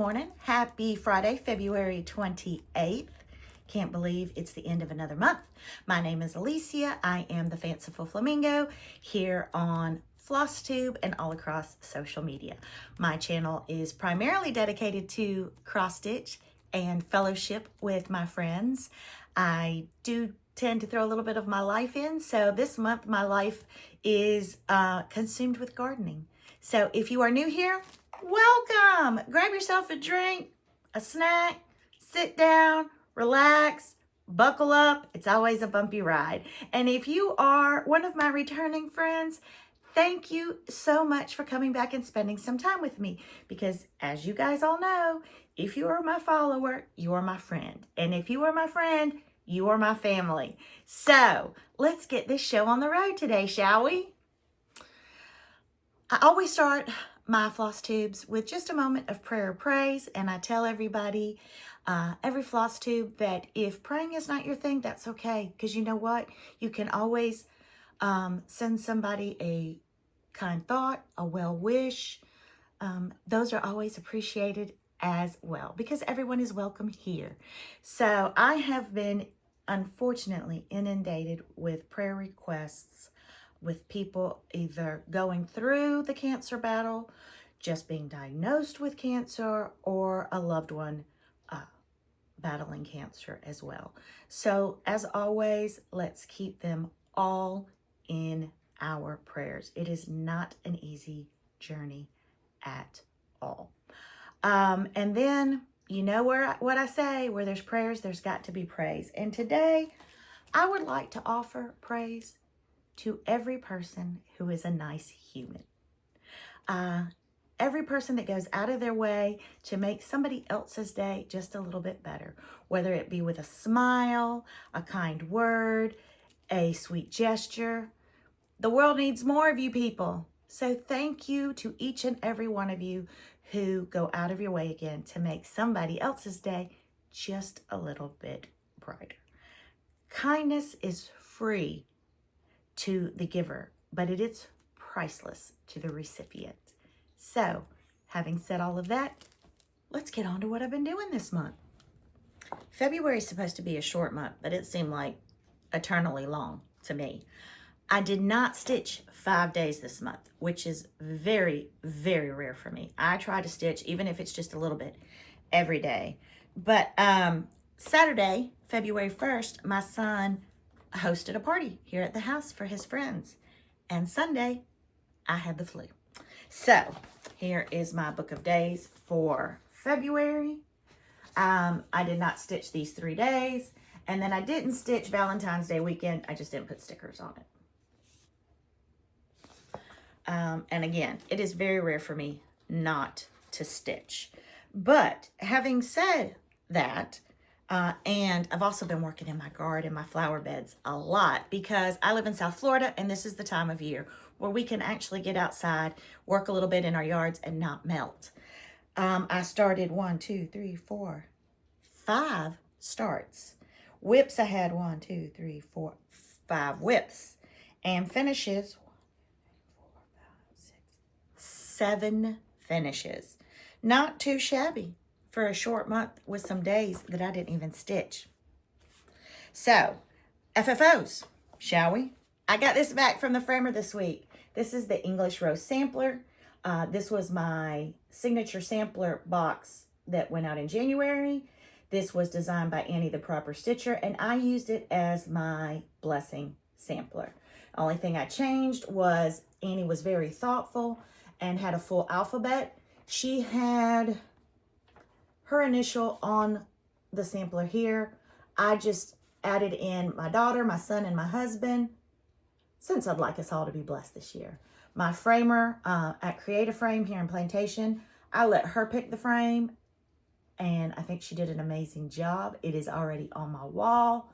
morning. Happy Friday, February 28th. Can't believe it's the end of another month. My name is Alicia. I am the Fanciful Flamingo here on FlossTube and all across social media. My channel is primarily dedicated to cross stitch and fellowship with my friends. I do tend to throw a little bit of my life in. So this month, my life is consumed with gardening. So if you are new here, welcome. Grab yourself a drink, a snack, sit down, relax, buckle up. It's always a bumpy ride. And if you are one of my returning friends, thank you so much for coming back and spending some time with me. Because as you guys all know, if you are my follower, you are my friend. And if you are my friend, you are my family. So let's get this show on the road today, shall we? I always start my floss tubes with just a moment of prayer or praise, and I tell everybody, every floss tube, that if praying is not your thing, that's okay, because you know what? You can always send somebody a kind thought, a well wish. Those are always appreciated as well, because everyone is welcome here. So I have been unfortunately inundated with prayer requests, with people either going through the cancer battle, just being diagnosed with cancer, or a loved one battling cancer as well. So as always, let's keep them all in our prayers. It is not an easy journey at all. And then, you know what I say, where there's prayers, there's got to be praise. And today, I would like to offer praise to every person who is a nice human. Every person that goes out of their way to make somebody else's day just a little bit better, whether it be with a smile, a kind word, a sweet gesture. The world needs more of you people. So thank you to each and every one of you who go out of your way again to make somebody else's day just a little bit brighter. Kindness is free to the giver, but it is priceless to the recipient. So, having said all of that, let's get on to what I've been doing this month. February is supposed to be a short month, but it seemed like eternally long to me. I did not stitch 5 days this month, which is very, very rare for me. I try to stitch, even if it's just a little bit, every day. But Saturday, February 1st, my son hosted a party here at the house for his friends. And Sunday, I had the flu. So here is my book of days for February. I did not stitch these 3 days. And then I didn't stitch Valentine's Day weekend. I just didn't put stickers on it. And again, it is very rare for me not to stitch. But having said that, and I've also been working in my garden, my flower beds a lot, because I live in South Florida, and this is the time of year where we can actually get outside, work a little bit in our yards, and not melt. I started 5 starts. Whips, I had 5 whips. And finishes, 7 finishes. Not too shabby for a short month with some days that I didn't even stitch. So, FFOs, shall we? I got this back from the framer this week. This is the English Rose Sampler. This was my signature sampler box that went out in January. This was designed by Annie the Proper Stitcher, and I used it as my blessing sampler. The only thing I changed was Annie was very thoughtful and had a full alphabet. She had her initial on the sampler here. I just added in my daughter, my son, and my husband, since I'd like us all to be blessed this year. My framer at Create a Frame here in Plantation, I let her pick the frame, and I think she did an amazing job. It is already on my wall,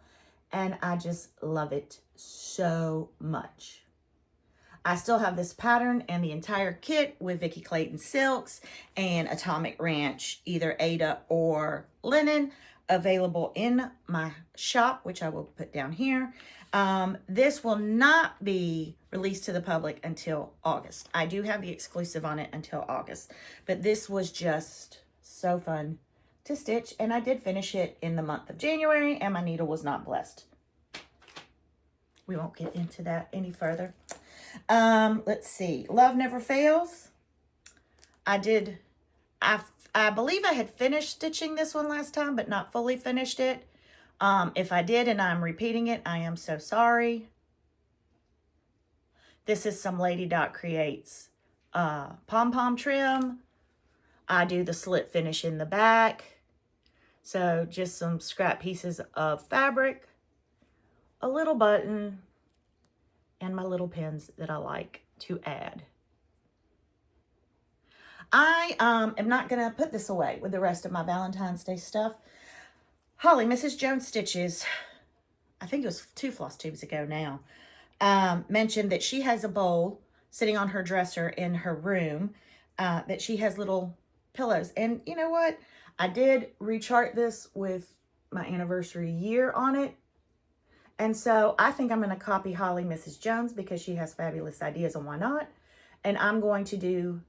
and I just love it so much. I still have this pattern and the entire kit with Vicki Clayton silks and Atomic Ranch, either Ada or linen, available in my shop, which I will put down here. This will not be released to the public until August. I do have the exclusive on it until August, but this was just so fun to stitch. And I did finish it in the month of January, and my needle was not blessed. We won't get into that any further. Let's see. Love Never Fails. I believe I had finished stitching this one last time, but not fully finished it. If I did and I'm repeating it, I am so sorry. This is some Lady Dot Creates pom-pom trim. I do the slit finish in the back. So just some scrap pieces of fabric, a little button, and my little pins that I like to add. I am not going to put this away with the rest of my Valentine's Day stuff. Holly, Mrs. Jones Stitches, I think it was 2 floss tubes ago now, mentioned that she has a bowl sitting on her dresser in her room that she has little pillows. And you know what? I did rechart this with my anniversary year on it. And so I think I'm going to copy Holly, Mrs. Jones, because she has fabulous ideas, and why not? And I'm going to do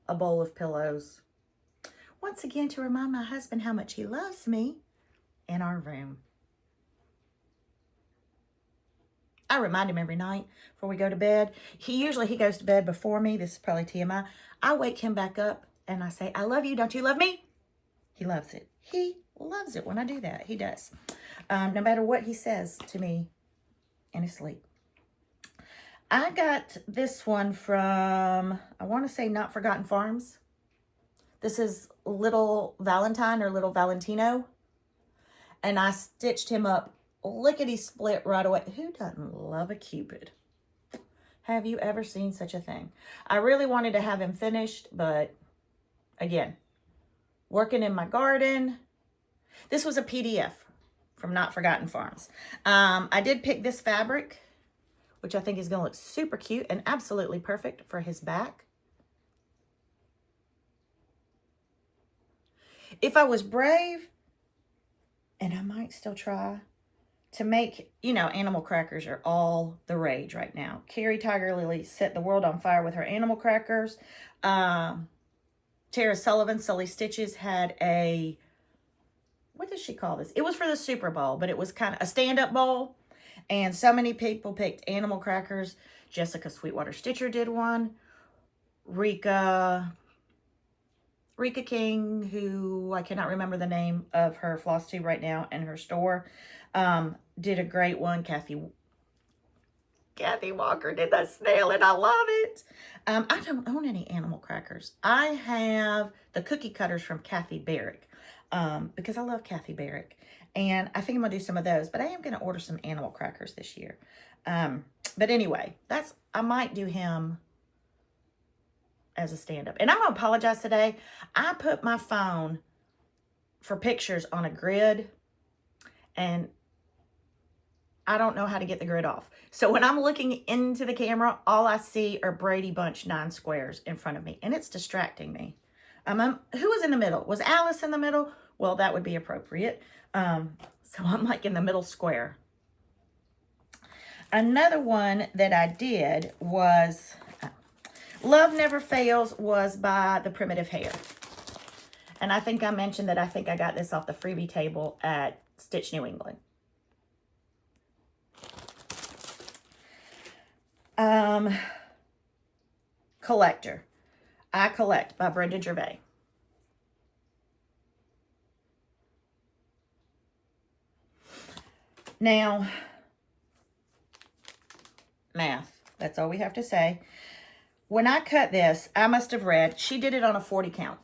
a bowl of pillows, once again, to remind my husband how much he loves me, in our room. I remind him every night before we go to bed. He goes to bed before me. This is probably TMI. I wake him back up and I say, I love you. Don't you love me? He loves it. He loves it when I do that. He does. No matter what he says to me in his sleep. I got this one from, I want to say Not Forgotten Farms. This is Little Valentine or Little Valentino. And I stitched him up lickety-split right away. Who doesn't love a Cupid? Have you ever seen such a thing? I really wanted to have him finished, but again, working in my garden. This was a PDF from Not Forgotten Farms. I did pick this fabric, which I think is going to look super cute and absolutely perfect for his back. If I was brave, and I might still try to make, you know, animal crackers are all the rage right now. Carrie Tiger Lily set the world on fire with her animal crackers. Tara Sullivan, Sully Stitches, had a, what does she call this? It was for the Super Bowl, but it was kind of a stand-up bowl. And so many people picked animal crackers. Jessica Sweetwater Stitcher did one. Rika King, who I cannot remember the name of her floss tube right now in her store, did a great one. Kathy Walker did the snail, and I love it. I don't own any animal crackers. I have the cookie cutters from Kathy Barrick, because I love Kathy Barrick. And I think I'm going to do some of those, but I am going to order some animal crackers this year. But anyway, I might do him as a stand-up. And I'm going to apologize today. I put my phone for pictures on a grid, and I don't know how to get the grid off. So when I'm looking into the camera, all I see are Brady Bunch 9 squares in front of me, and it's distracting me. Who was in the middle? Was Alice in the middle? Well, that would be appropriate. So I'm like in the middle square. Another one that I did was Love Never Fails, was by The Primitive Hair. And I think I mentioned that I think I got this off the freebie table at Stitch New England. Collector. I Collect by Brenda Gervais. Now, math. That's all we have to say. When I cut this, I must have read, she did it on a 40 count.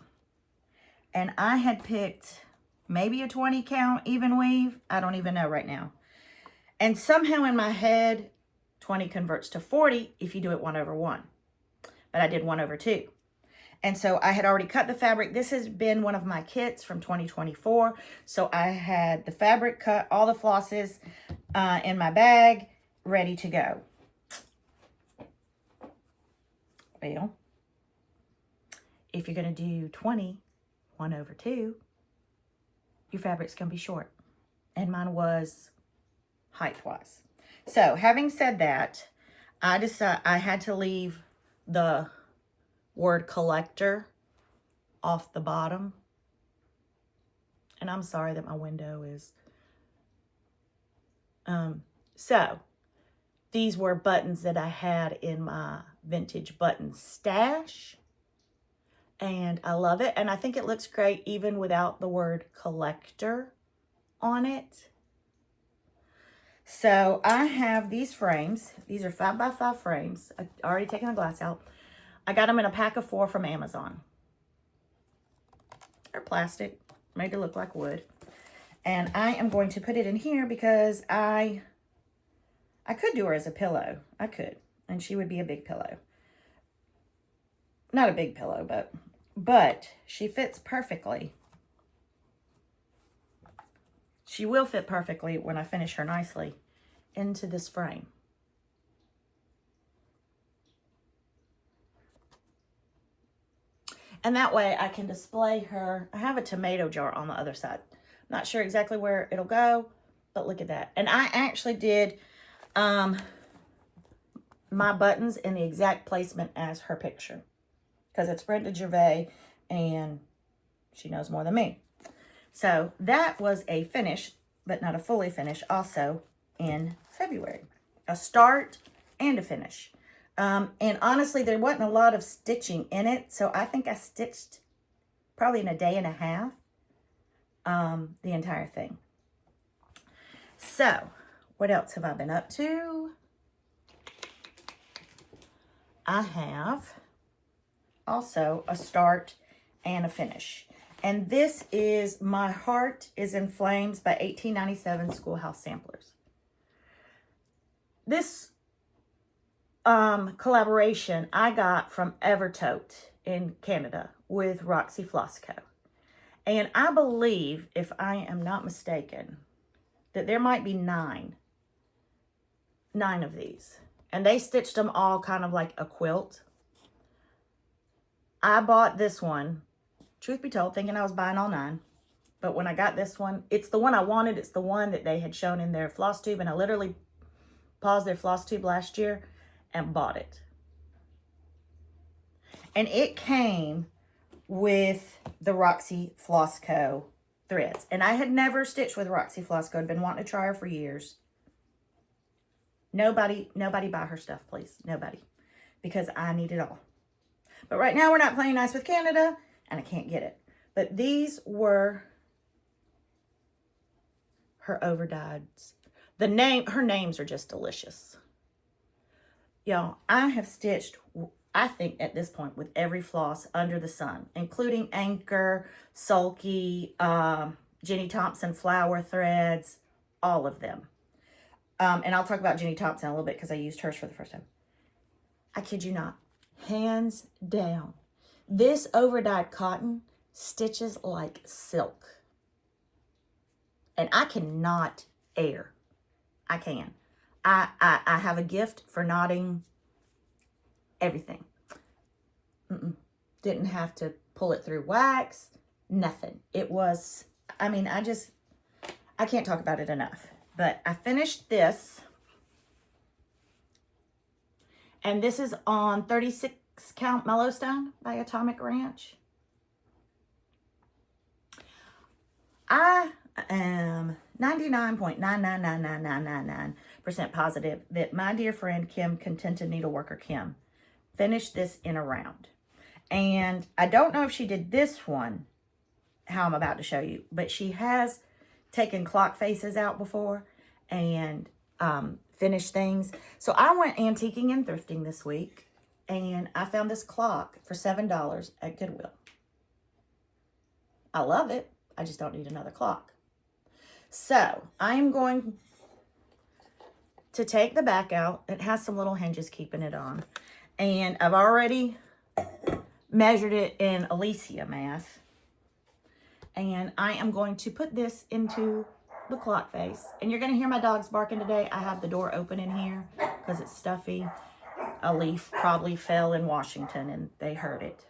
And I had picked maybe a 20 count even weave. I don't even know right now. And somehow in my head, 20 converts to 40 if you do it 1/1. But I did 1/2. And so I had already cut the fabric. This has been one of my kits from 2024. So I had the fabric cut, all the flosses in my bag, ready to go. Well, if you're going to do 20, 1/2, your fabric's going to be short. And mine was height-wise. So, having said that, I decided I had to leave the word collector off the bottom And I'm sorry that my window is... So, these were buttons that I had in my vintage button stash. And I love it. And I think it looks great even without the word collector on it. So I have these frames. These are 5x5 frames. I've already taken the glass out. I got them in a pack of 4 from Amazon. They're plastic, made to look like wood. And I am going to put it in here because I could do her as a pillow. I could. And she would be a big pillow. Not a big pillow, but she fits perfectly. She will fit perfectly when I finish her nicely into this frame. And that way I can display her. I have a tomato jar on the other side. Not sure exactly where it'll go, but look at that. And I actually did my buttons in the exact placement as her picture. Because it's Brenda Gervais and she knows more than me. So that was a finish, but not a fully finish, also in February. A start and a finish. And honestly, there wasn't a lot of stitching in it, so I think I stitched probably in a day and a half the entire thing. So, what else have I been up to? I have also a start and a finish. And this is My Heart is in Flames by 1897 Schoolhouse Samplers. This collaboration I got from Evertote in Canada with Roxy Flosco. And I believe, if I am not mistaken, that there might be nine of these. And they stitched them all kind of like a quilt. I bought this one, truth be told, thinking I was buying all 9. But when I got this one, it's the one I wanted. It's the one that they had shown in their floss tube. And I literally paused their floss tube last year and bought it. And it came with the Roxy Flosco threads. And I had never stitched with Roxy Flosco. I'd been wanting to try her for years. Nobody buy her stuff, please. Nobody. Because I need it all. But right now we're not playing nice with Canada, and I can't get it. But these were her overdyeds. Her names are just delicious. Y'all, I have stitched, I think at this point, with every floss under the sun, including Anchor, Sulky, Jenny Thompson flower threads, all of them. And I'll talk about Jenny Thompson a little bit because I used hers for the first time. I kid you not. Hands down. This overdyed cotton stitches like silk. And I cannot err. I can. I have a gift for knotting everything. Didn't have to pull it through wax. Nothing. It was, I mean, I can't talk about it enough. But I finished this. And this is on 36 count Mellowstone by Atomic Ranch. I am 99.999999% positive that my dear friend Kim, Contented Needleworker Kim, finished this in a round. And I don't know if she did this one, how I'm about to show you, but she has taken clock faces out before and finished things. So I went antiquing and thrifting this week, and I found this clock for $7 at Goodwill. I love it. I just don't need another clock. So I am going to take the back out. It has some little hinges keeping it on. And I've already measured it in Alicia math. And I am going to put this into the clock face. And you're going to hear my dogs barking today. I have the door open in here because it's stuffy. A leaf probably fell in Washington and they heard it.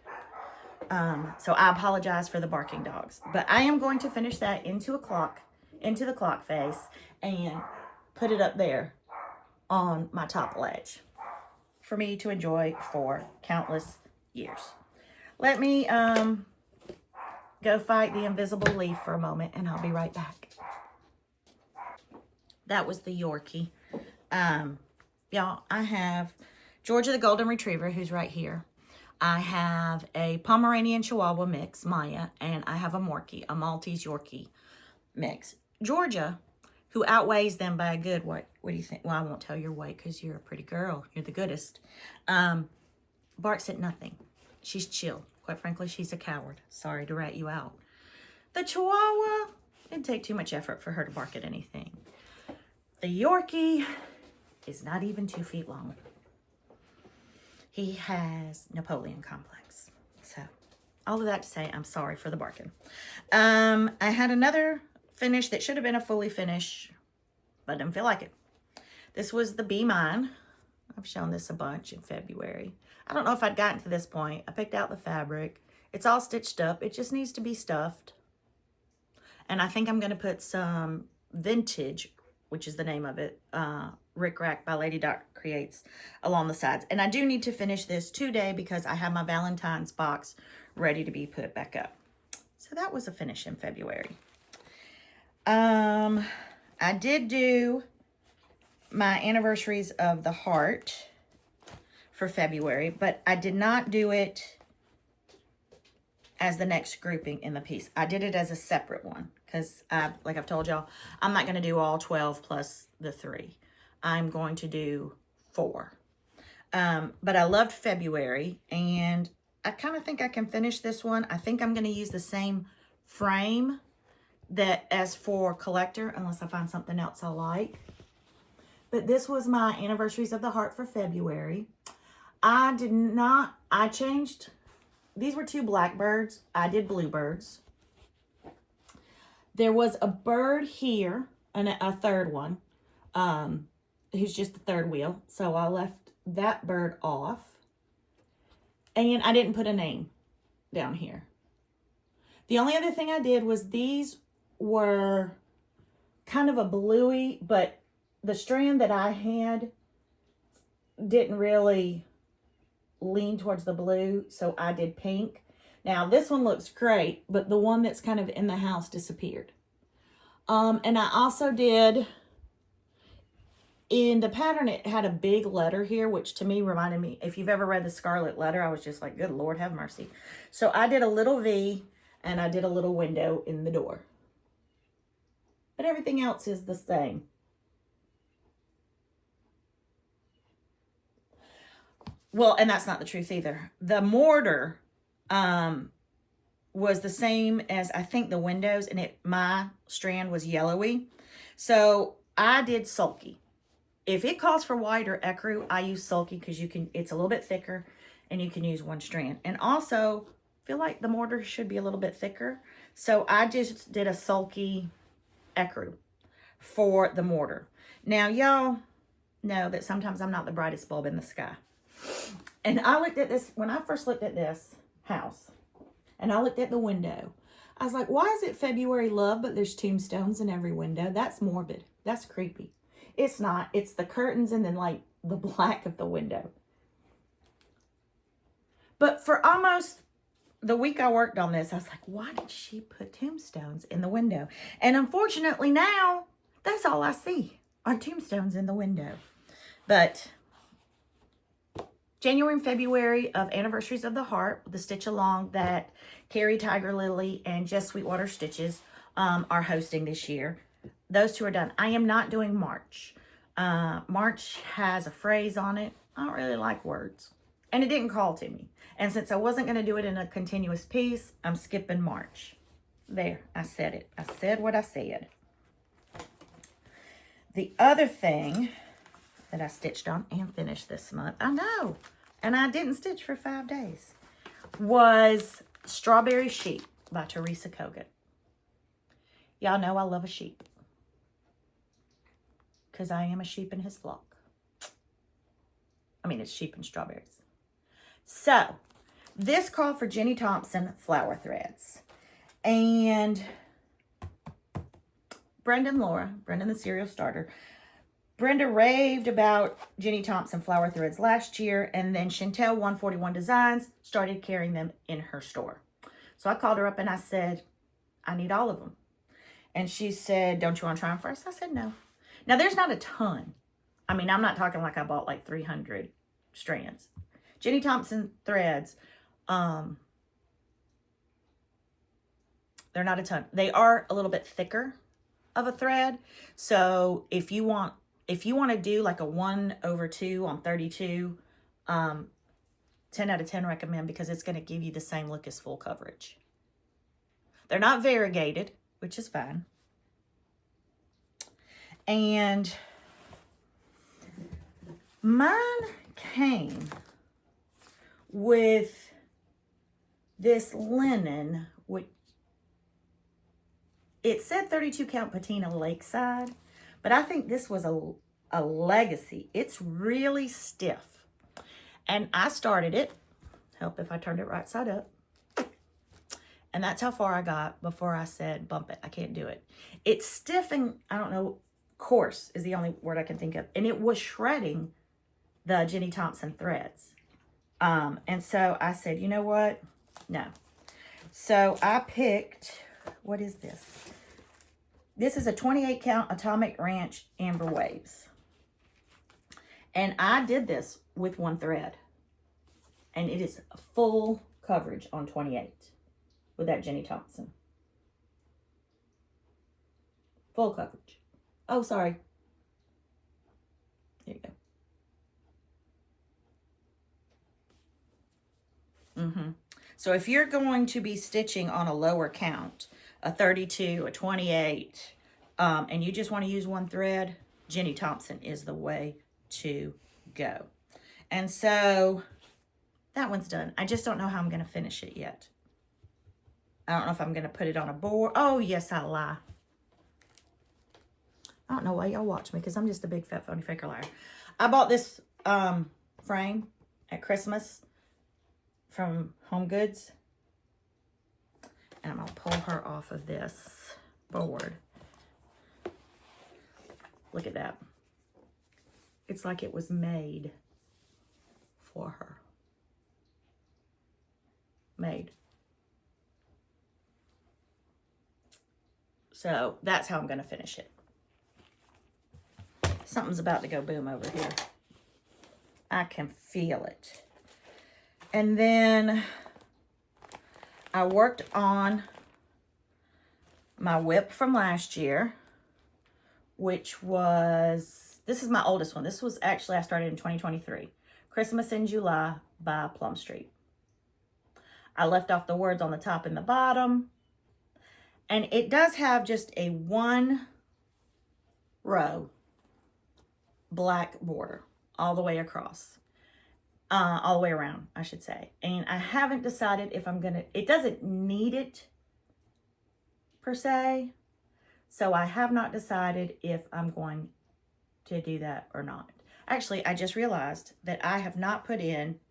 So I apologize for the barking dogs. But I am going to finish that into the clock face and put it up there on my top ledge for me to enjoy for countless years. Let me go fight the invisible leaf for a moment, and I'll be right back. That was the Yorkie. Y'all, I have Georgia the Golden Retriever, who's right here. I have a Pomeranian Chihuahua mix, Maya, and I have a Morkie, a Maltese Yorkie mix. Georgia, who outweighs them by a good, what do you think? Well, I won't tell your weight because you're a pretty girl. You're the goodest. Barks at nothing. She's chill. Quite frankly, she's a coward. Sorry to rat you out. The Chihuahua, it'd take too much effort for her to bark at anything. The Yorkie is not even 2 feet long. He has Napoleon complex. So, all of that to say, I'm sorry for the barking. I had another finish that should have been a fully finish, but I didn't feel like it. This was the Be Mine. I've shown this a bunch in February. I don't know if I'd gotten to this point. I picked out the fabric. It's all stitched up. It just needs to be stuffed. And I think I'm going to put some Vintage, which is the name of it, Rick Rack by Lady Dot Creates, along the sides. And I do need to finish this today because I have my Valentine's box ready to be put back up. So that was a finish in February. I did do my Anniversaries of the Heart for February, but I did not do it as the next grouping in the piece. I did it as a separate one because, like I've told y'all, I'm not going to do all 12 plus the 3. I'm going to do 4. But I loved February, and I kind of think I can finish this one. I think I'm going to use the same frame that as for Collector, unless I find something else I like. But this was my Anniversaries of the Heart for February. I changed, these were 2 blackbirds. I did bluebirds. There was a bird here, and a third one, who's just the third wheel. So I left that bird off. And I didn't put a name down here. The only other thing I did was these were kind of a bluey, but the strand that I had didn't really lean towards the blue, so I did pink. Now this one looks great, but the one that's kind of in the house disappeared. And I also did, in the pattern, it had a big letter here, which to me reminded me, if you've ever read the Scarlet Letter, I was just like, good Lord, have mercy. So I did a little V, and I did a little window in the door. But everything else is the same. Well, and that's not the truth either. The mortar was the same as, I think, the windows, and my strand was yellowy. So I did sulky. If it calls for white or ecru, I use sulky because it's a little bit thicker and you can use one strand. And also, I feel like the mortar should be a little bit thicker. So I just did a sulky ecru for the mortar. Now, y'all know that sometimes I'm not the brightest bulb in the sky. And I looked at this, when I first looked at this house, and I looked at the window, I was like, why is it February love, but there's tombstones in every window? That's morbid. That's creepy. It's not. It's the curtains and then like the black of the window. But for almost the week I worked on this, I was like, why did she put tombstones in the window? And unfortunately now, that's all I see are tombstones in the window. But January and February of Anniversaries of the Heart, the stitch along that Carrie Tiger Lily and Jess Sweetwater Stitches are hosting this year. Those 2 are done. I am not doing March. March has a phrase on it. I don't really like words. And it didn't call to me. And since I wasn't going to do it in a continuous piece, I'm skipping March. There, I said it. I said what I said. The other thing that I stitched on and finished this month, I know, and I didn't stitch for 5 days, was Strawberry Sheep by Teresa Kogut. Y'all know I love a sheep because I am a sheep in his flock. I mean, it's sheep and strawberries. So, this called for Jenny Thompson flower threads. And Brendan the serial starter, Brenda raved about Jenny Thompson flower threads last year, and then Chantel 141 Designs started carrying them in her store. So I called her up and I said, I need all of them. And she said, don't you want to try them first? I said, no. Now, there's not a ton. I mean, I'm not talking like I bought like 300 strands. Jenny Thompson threads, they're not a ton. They are a little bit thicker of a thread. So if you want to do like a 1/2 on 32, 10 out of 10 recommend, because it's going to give you the same look as full coverage. They're not variegated, which is fine. And mine came with this linen, which it said 32 count patina lakeside, but I think this was a legacy. It's really stiff. And I started it, help if I turned it right side up. And that's how far I got before I said, bump it, I can't do it. It's stiff and, I don't know, coarse is the only word I can think of. And it was shredding the Jenny Thompson threads. And so I said, you know what? No. So I picked, what is this? This is a 28 count Atomic Ranch Amber Waves. And I did this with one thread. And it is full coverage on 28 with that Jenny Thompson. Full coverage. Oh, sorry. There you go. So if you're going to be stitching on a lower count, a 32, a 28, and you just want to use one thread, Jenny Thompson is the way to go. And so that one's done. I just don't know how I'm going to finish it yet. I don't know if I'm going to put it on a board. Oh, yes, I lie. I don't know why y'all watch me, because I'm just a big fat phony faker liar. I bought this frame at Christmas from Home Goods. And I'm going to pull her off of this board. Look at that. It's like it was made for her. Made. So that's how I'm going to finish it. Something's about to go boom over here. I can feel it. And then I worked on my whip from last year, which was, this is my oldest one. This was actually, I started in 2023. Christmas in July by Plum Street. I left off the words on the top and the bottom. And it does have just a 1 row black border all the way across. All the way around, I should say. And I haven't decided if I'm going to, it doesn't need it per se. So I have not decided if I'm going to do that or not. Actually, I just realized that I have not put in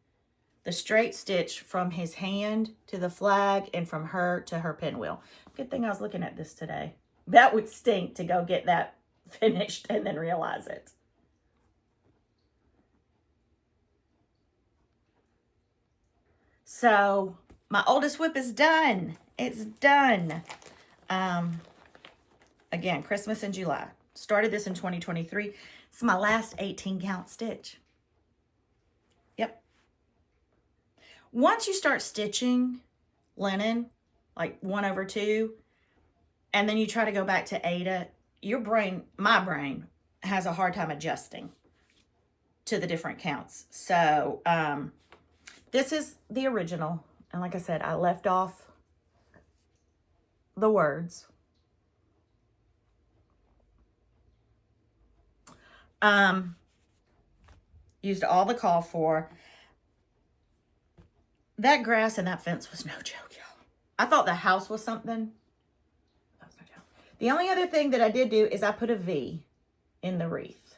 the straight stitch from his hand to the flag and from her to her pinwheel. Good thing I was looking at this today. That would stink to go get that finished and then realize it. So my oldest whip is done. It's done. Again, Christmas in July. Started this in 2023. It's my last 18 count stitch. Yep. Once you start stitching linen, like 1/2, and then you try to go back to Ada, your brain, my brain, has a hard time adjusting to the different counts. So, this is the original. And like I said, I left off the words. Used all the call for. That grass and that fence was no joke, y'all. I thought the house was something. That was no joke. The only other thing that I did do is I put a V in the wreath.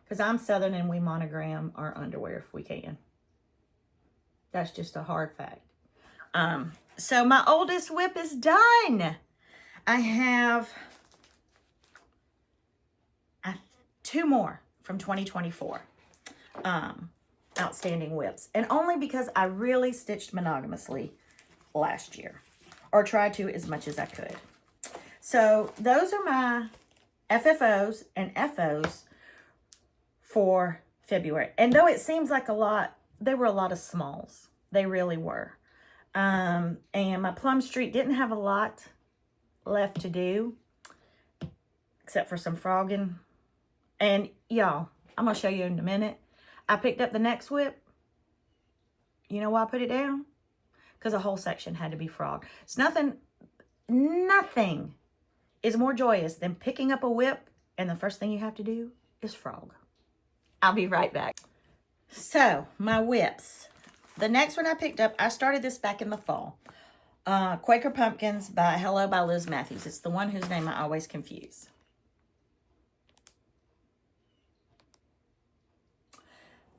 Because I'm Southern and we monogram our underwear if we can. That's just a hard fact. So my oldest whip is done. I have 2 more from 2024 outstanding whips. And only because I really stitched monogamously last year, or tried to as much as I could. So those are my FFOs and FOs for February. And though it seems like a lot, there were a lot of smalls. They really were. And my Plum Street didn't have a lot left to do, except for some frogging. And y'all, I'm going to show you in a minute. I picked up the next whip. You know why I put it down? Because a whole section had to be frogged. It's nothing is more joyous than picking up a whip and the first thing you have to do is frog. I'll be right back. So, my whips. The next one I picked up, I started this back in the fall. Quaker Pumpkins by Hello by Liz Matthews. It's the one whose name I always confuse.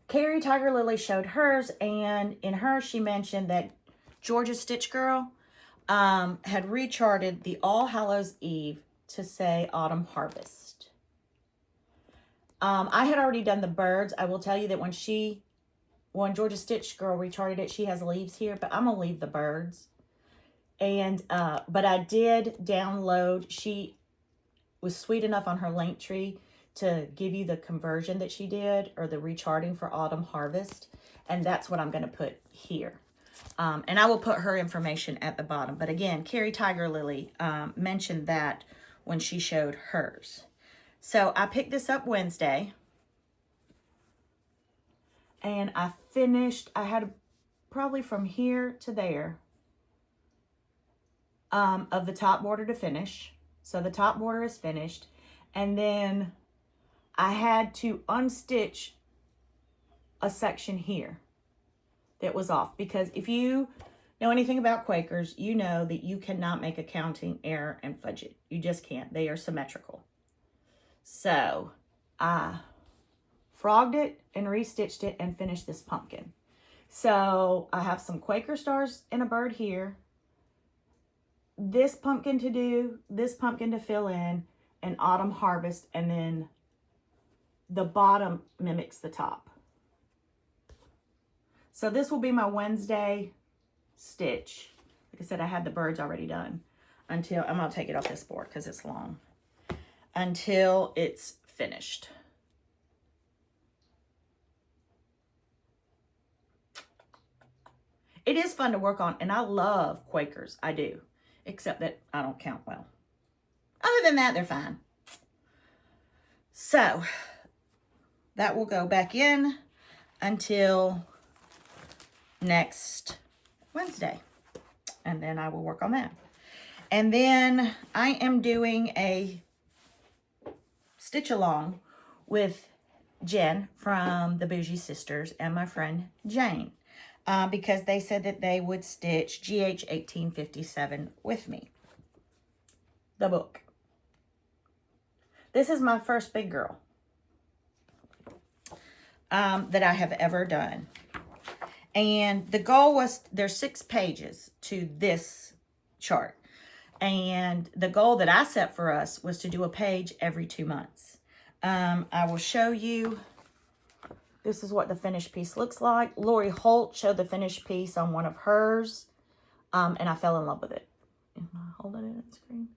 Carrie Tiger Lily showed hers, and in hers she mentioned that Georgia Stitch Girl had recharted the All Hallows Eve to say Autumn Harvest. I had already done the birds. I will tell you that when Georgia Stitch Girl recharted it, she has leaves here, but I'm going to leave the birds. And, but I did download, she was sweet enough on her Linktree to give you the conversion that she did, or the recharting for Autumn Harvest. And that's what I'm going to put here. And I will put her information at the bottom. But again, Carrie Tiger Lily mentioned that when she showed hers. So I picked this up Wednesday. And I had probably from here to there of the top border to finish. So the top border is finished. And then I had to unstitch a section here that was off. Because if you know anything about Quakers, you know that you cannot make a counting error and fudge it. You just can't. They are symmetrical. So I frogged it and restitched it and finished this pumpkin. So I have some Quaker stars in a bird here. This pumpkin to do, this pumpkin to fill in, and Autumn Harvest, and then the bottom mimics the top. So this will be my Wednesday stitch. Like I said, I had the birds already done until, I'm going to take it off this board because it's long, until it's finished. It is fun to work on, and I love Quakers. I do, except that I don't count well. Other than that, they're fine. So that will go back in until next Wednesday, and then I will work on that. And then I am doing a stitch along with Jen from the Bougie Sisters and my friend Jane, because they said that they would stitch GH 1857 with me, the book. This is my first big girl that I have ever done. And the goal was, there's 6 pages to this chart. And the goal that I set for us was to do a page every 2 months. I will show you, this is what the finished piece looks like. Lori Holt showed the finished piece on one of hers, and I fell in love with it. Am I holding it on the screen?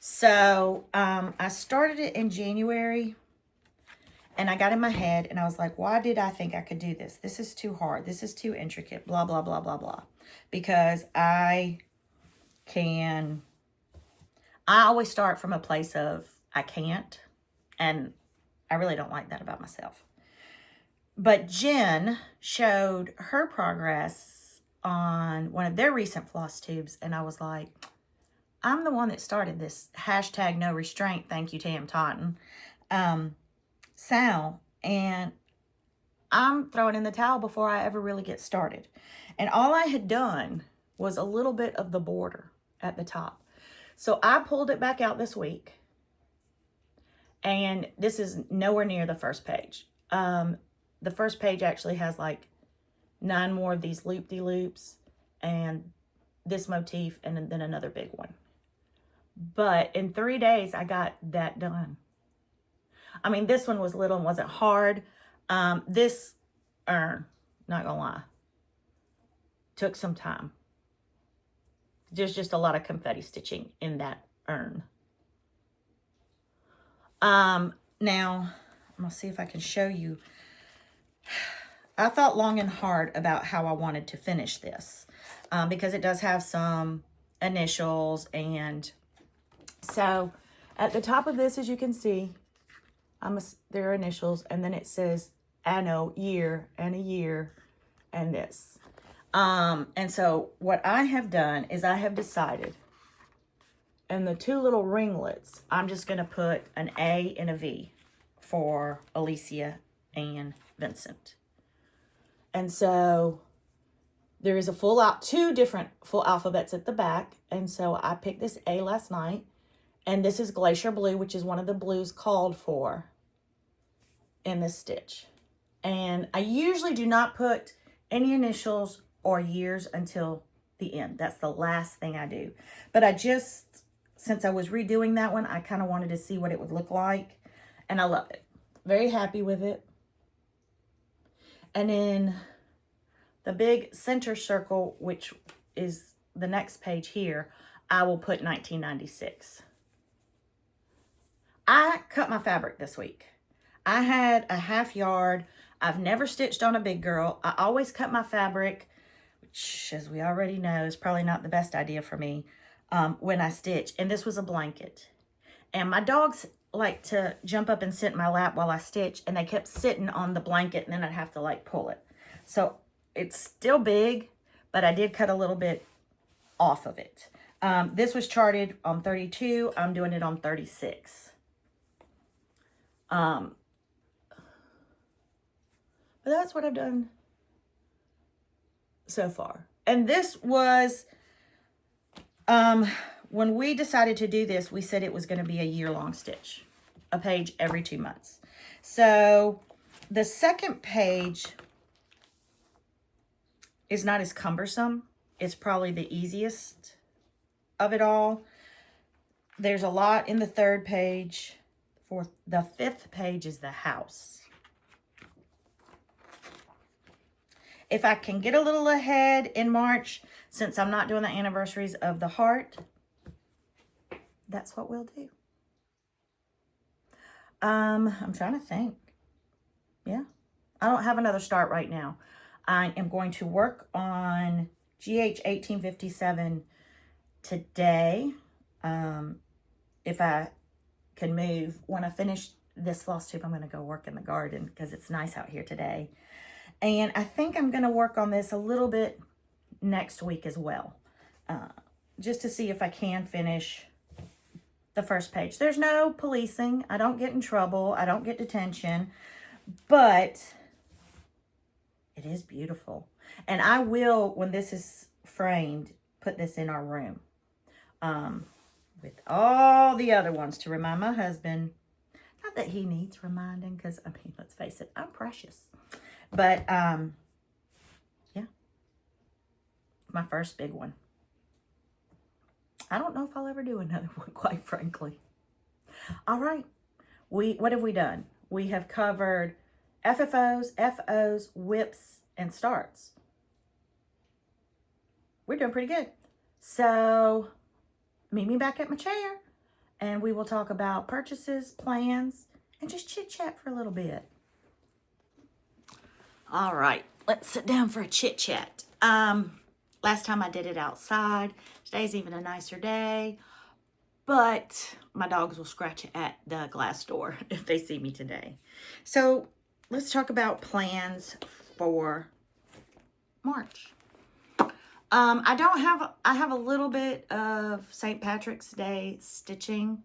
So I started it in January, and I got in my head, and I was like, why did I think I could do this? This is too hard. This is too intricate, blah, blah, blah, blah, blah. Because I always start from a place of I can't, and I really don't like that about myself. But Jen showed her progress on one of their recent floss tubes, and I was like, I'm the one that started this hashtag no restraint, thank you Tam Totten, Sal, and I'm throwing in the towel before I ever really get started. And all I had done was a little bit of the border at the top. So I pulled it back out this week, and this is nowhere near the first page. The first page actually has like 9 more of these loop-de-loops and this motif, and then another big one. But in 3 days, I got that done. I mean, this one was little and wasn't hard. This, not gonna lie, took some time. There's just a lot of confetti stitching in that urn. Now, I'm going to see if I can show you. I thought long and hard about how I wanted to finish this because it does have some initials. And so at the top of this, as you can see, there are initials. And then it says anno, year, and a year, and this. And so what I have done is I have decided, and the two little ringlets, I'm just going to put an A and a V for Alicia and Vincent. And so there is two different full alphabets at the back. And so I picked this A last night. And this is Glacier Blue, which is one of the blues called for in this stitch. And I usually do not put any initials or years until the end. That's the last thing I do. But since I was redoing that one, I kind of wanted to see what it would look like. And I love it. Very happy with it. And in the big center circle, which is the next page here, I will put 1996. I cut my fabric this week. I had a half yard. I've never stitched on a big girl. I always cut my fabric, which, as we already know, is probably not the best idea for me when I stitch. And this was a blanket. And my dogs like to jump up and sit in my lap while I stitch, and they kept sitting on the blanket, and then I'd have to like pull it. So it's still big, but I did cut a little bit off of it. This was charted on 32. I'm doing it on 36. But that's what I've done so far. And this was, when we decided to do this, we said it was going to be a year-long stitch, a page every 2 months. So the second page is not as cumbersome. It's probably the easiest of it all. There's a lot in the third page. The fifth page is the house. If I can get a little ahead in March, since I'm not doing the anniversaries of the heart, that's what we'll do. I'm trying to think. Yeah. I don't have another start right now. I am going to work on GH 1857 today. If I can move. When I finish this floss tube, I'm going to go work in the garden because it's nice out here today. And I think I'm going to work on this a little bit next week as well. Just to see if I can finish the first page. There's no policing. I don't get in trouble. I don't get detention. But it is beautiful. And I will, when this is framed, put this in our room. With all the other ones to remind my husband. Not that he needs reminding, because, I mean, let's face it, I'm precious. But, yeah. My first big one. I don't know if I'll ever do another one, quite frankly. All right. What have we done? We have covered FFOs, FOs, whips, and starts. We're doing pretty good. So meet me back at my chair, and we will talk about purchases, plans, and just chit-chat for a little bit. All right, let's sit down for a chit-chat. Last time I did it outside. Today's even a nicer day, but my dogs will scratch at the glass door if they see me today. So let's talk about plans for March. I have a little bit of St. Patrick's Day stitching.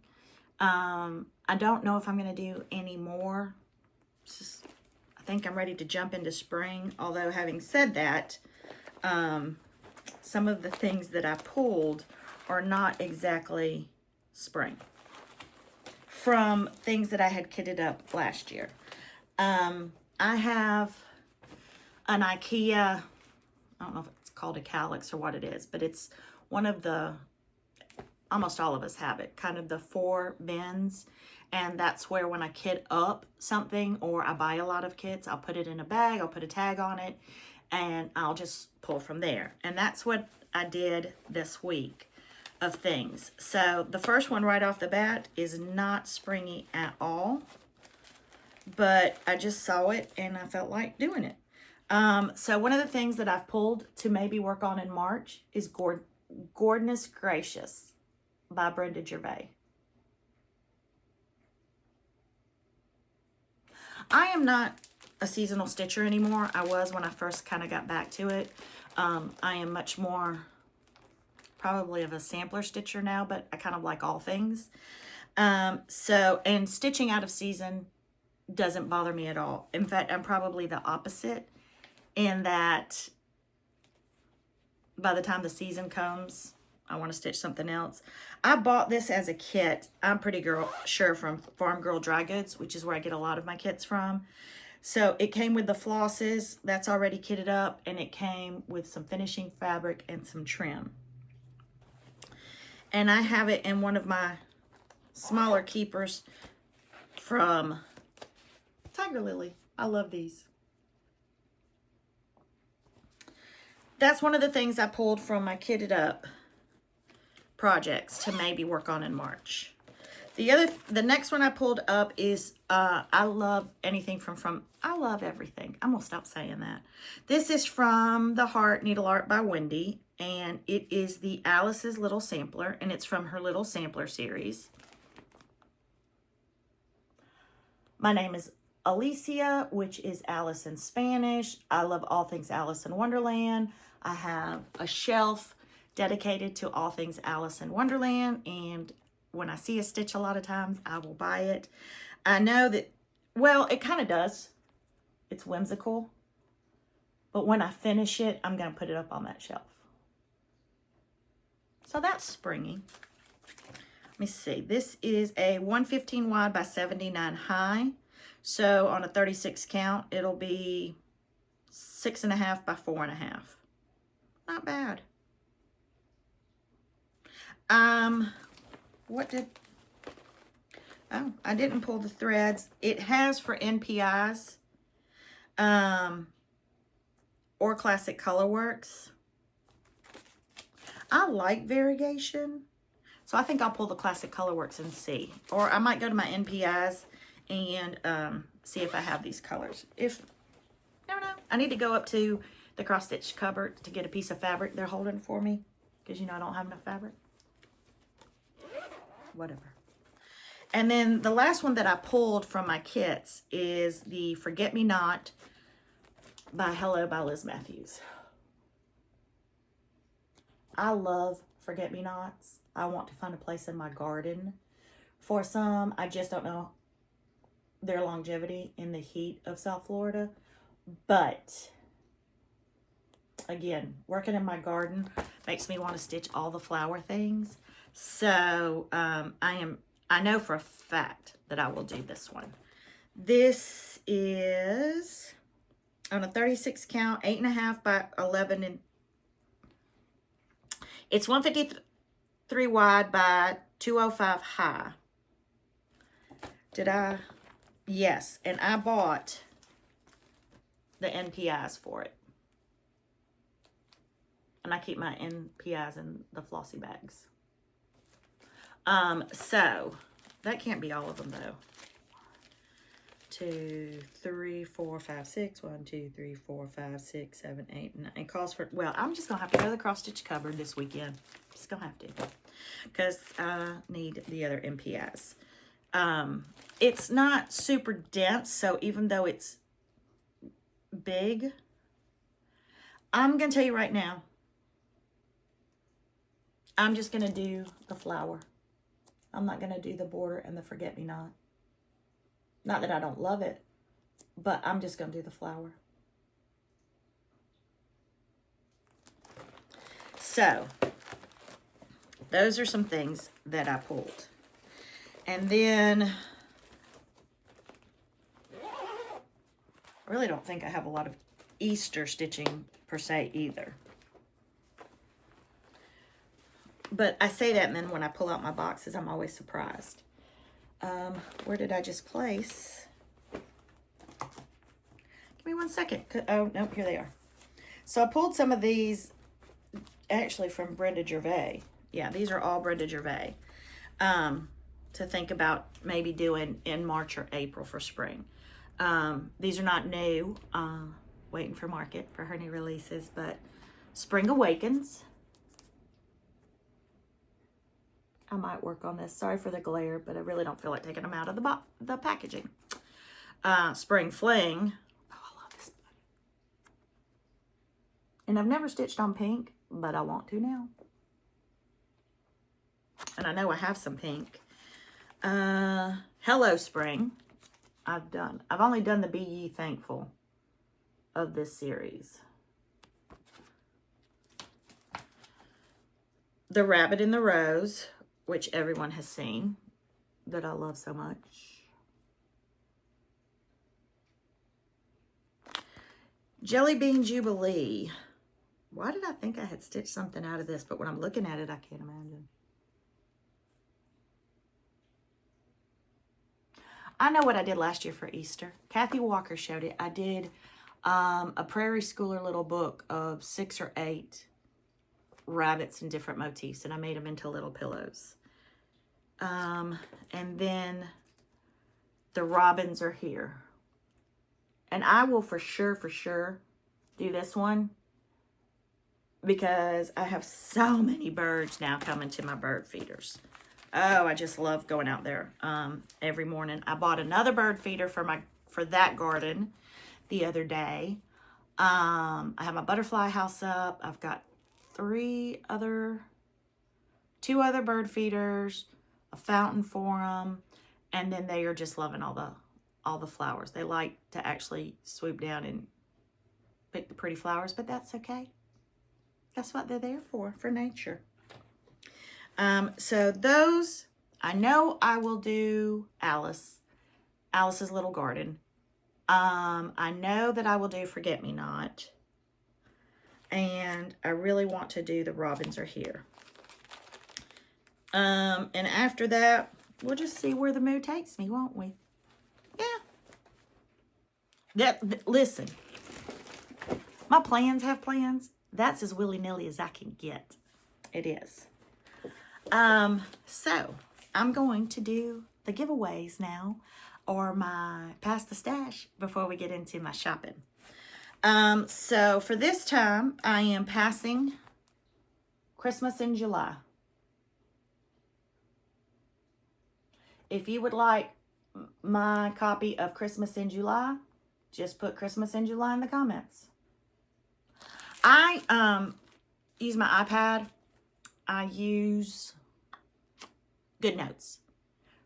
I don't know if I'm going to do any more. I think I'm ready to jump into spring. Although having said that, some of the things that I pulled are not exactly spring from things that I had kitted up last year. I have an IKEA, I don't know if it's called a calyx or what it is, but it's one of the, almost all of us have it, kind of the 4 bins. And that's where when I kit up something or I buy a lot of kits, I'll put it in a bag, I'll put a tag on it, and I'll just pull from there. And that's what I did this week of things. So the first one right off the bat is not springy at all, but I just saw it and I felt like doing it. So one of the things that I've pulled to maybe work on in March is Goodness Gracious by Brenda Gervais. I am not a seasonal stitcher anymore. I was when I first kind of got back to it. I am much more probably of a sampler stitcher now, but I kind of like all things. And stitching out of season doesn't bother me at all. In fact, I'm probably the opposite in that by the time the season comes, I want to stitch something else. I bought this as a kit, I'm pretty sure from Farm Girl Dry Goods, which is where I get a lot of my kits from. So it came with the flosses, that's already kitted up, and it came with some finishing fabric and some trim. And I have it in one of my smaller keepers from Tiger Lily. I love these. That's one of the things I pulled from my kitted up projects to maybe work on in March. The next one I pulled up is, I love anything I love everything. I'm gonna stop saying that. This is from The Heart Needle Art by Wendy, and it is the Alice's Little Sampler, and it's from her Little Sampler series. My name is Alicia, which is Alice in Spanish. I love all things Alice in Wonderland. I have a shelf dedicated to all things Alice in Wonderland, and when I see a stitch a lot of times, I will buy it. I know that, well, it kind of does. It's whimsical. But when I finish it, I'm going to put it up on that shelf. So that's springy. Let me see. This is a 115 wide by 79 high. So on a 36 count, it'll be 6.5 by 4.5. Not bad. I didn't pull the threads. It has for NPIs, or Classic Colorworks. I like variegation, so I think I'll pull the Classic Colorworks and see. Or I might go to my NPIs and see if I have these colors. No, I need to go up to the cross stitch cupboard to get a piece of fabric they're holding for me, because you know I don't have enough fabric. Whatever. And then the last one that I pulled from my kits is the Forget Me Not by Hello by Liz Matthews. I love Forget Me Nots. I want to find a place in my garden for some. I just don't know their longevity in the heat of South Florida. But again, working in my garden makes me want to stitch all the flower things. So I know for a fact that I will do this one. This is on a 36 count, 8.5 by 11, and it's 153 wide by 205 high. Yes, and I bought the NPIs for it. And I keep my NPIs in the flossy bags. So that can't be all of them though. 2, 3, 4, 5, 6. 1, 2, 3, 4, 5, 6, 7, 8, 9. It calls for, well, I'm just gonna have to go to the cross stitch cupboard this weekend. Just gonna have to, because I need the other NPIs. It's not super dense, so even though it's big, I'm gonna tell you right now, I'm just gonna do the flower. I'm not gonna do the border and the Forget Me Not. Not that I don't love it, but I'm just gonna do the flower. So those are some things that I pulled. And then I really don't think I have a lot of Easter stitching per se either. But I say that, and then when I pull out my boxes, I'm always surprised. Where did I just place? Give me 1 second. Oh, nope, here they are. So I pulled some of these actually from Brenda Gervais. Yeah, these are all Brenda Gervais. To think about maybe doing in March or April for spring. These are not new. Waiting for Market for her new releases, but Spring Awakens. I might work on this. Sorry for the glare, but I really don't feel like taking them out of the packaging. Spring Fling. Oh, I love this bunny. And I've never stitched on pink, but I want to now. And I know I have some pink. Hello Spring. I've only done the Be Ye Thankful of this series. The Rabbit in the Rose, which everyone has seen, that I love so much. Jelly Bean Jubilee. Why did I think I had stitched something out of this? But when I'm looking at it, I can't imagine. I know what I did last year for Easter. Kathy Walker showed it. I did a Prairie Schooler little book of 6 or 8 rabbits in different motifs, and I made them into little pillows. And then the robins are here. And I will for sure do this one because I have so many birds now coming to my bird feeders. Oh, I just love going out there every morning. I bought another bird feeder for that garden the other day. I have my butterfly house up. I've got 2 other bird feeders, a fountain for them, and then they are just loving all the flowers. They like to actually swoop down and pick the pretty flowers, but that's okay. That's what they're there for nature. So those, I know I will do Alice's Little Garden. I know that I will do Forget Me Not. And I really want to do The Robins Are Here. And after that, we'll just see where the mood takes me, won't we? Yeah. Listen, my plans have plans. That's as willy-nilly as I can get. It is. So I'm going to do the giveaways now, or my Pass the Stash, before we get into my shopping. So for this time, I am passing Christmas in July. If you would like my copy of Christmas in July, just put Christmas in July in the comments. I use my iPad. I use GoodNotes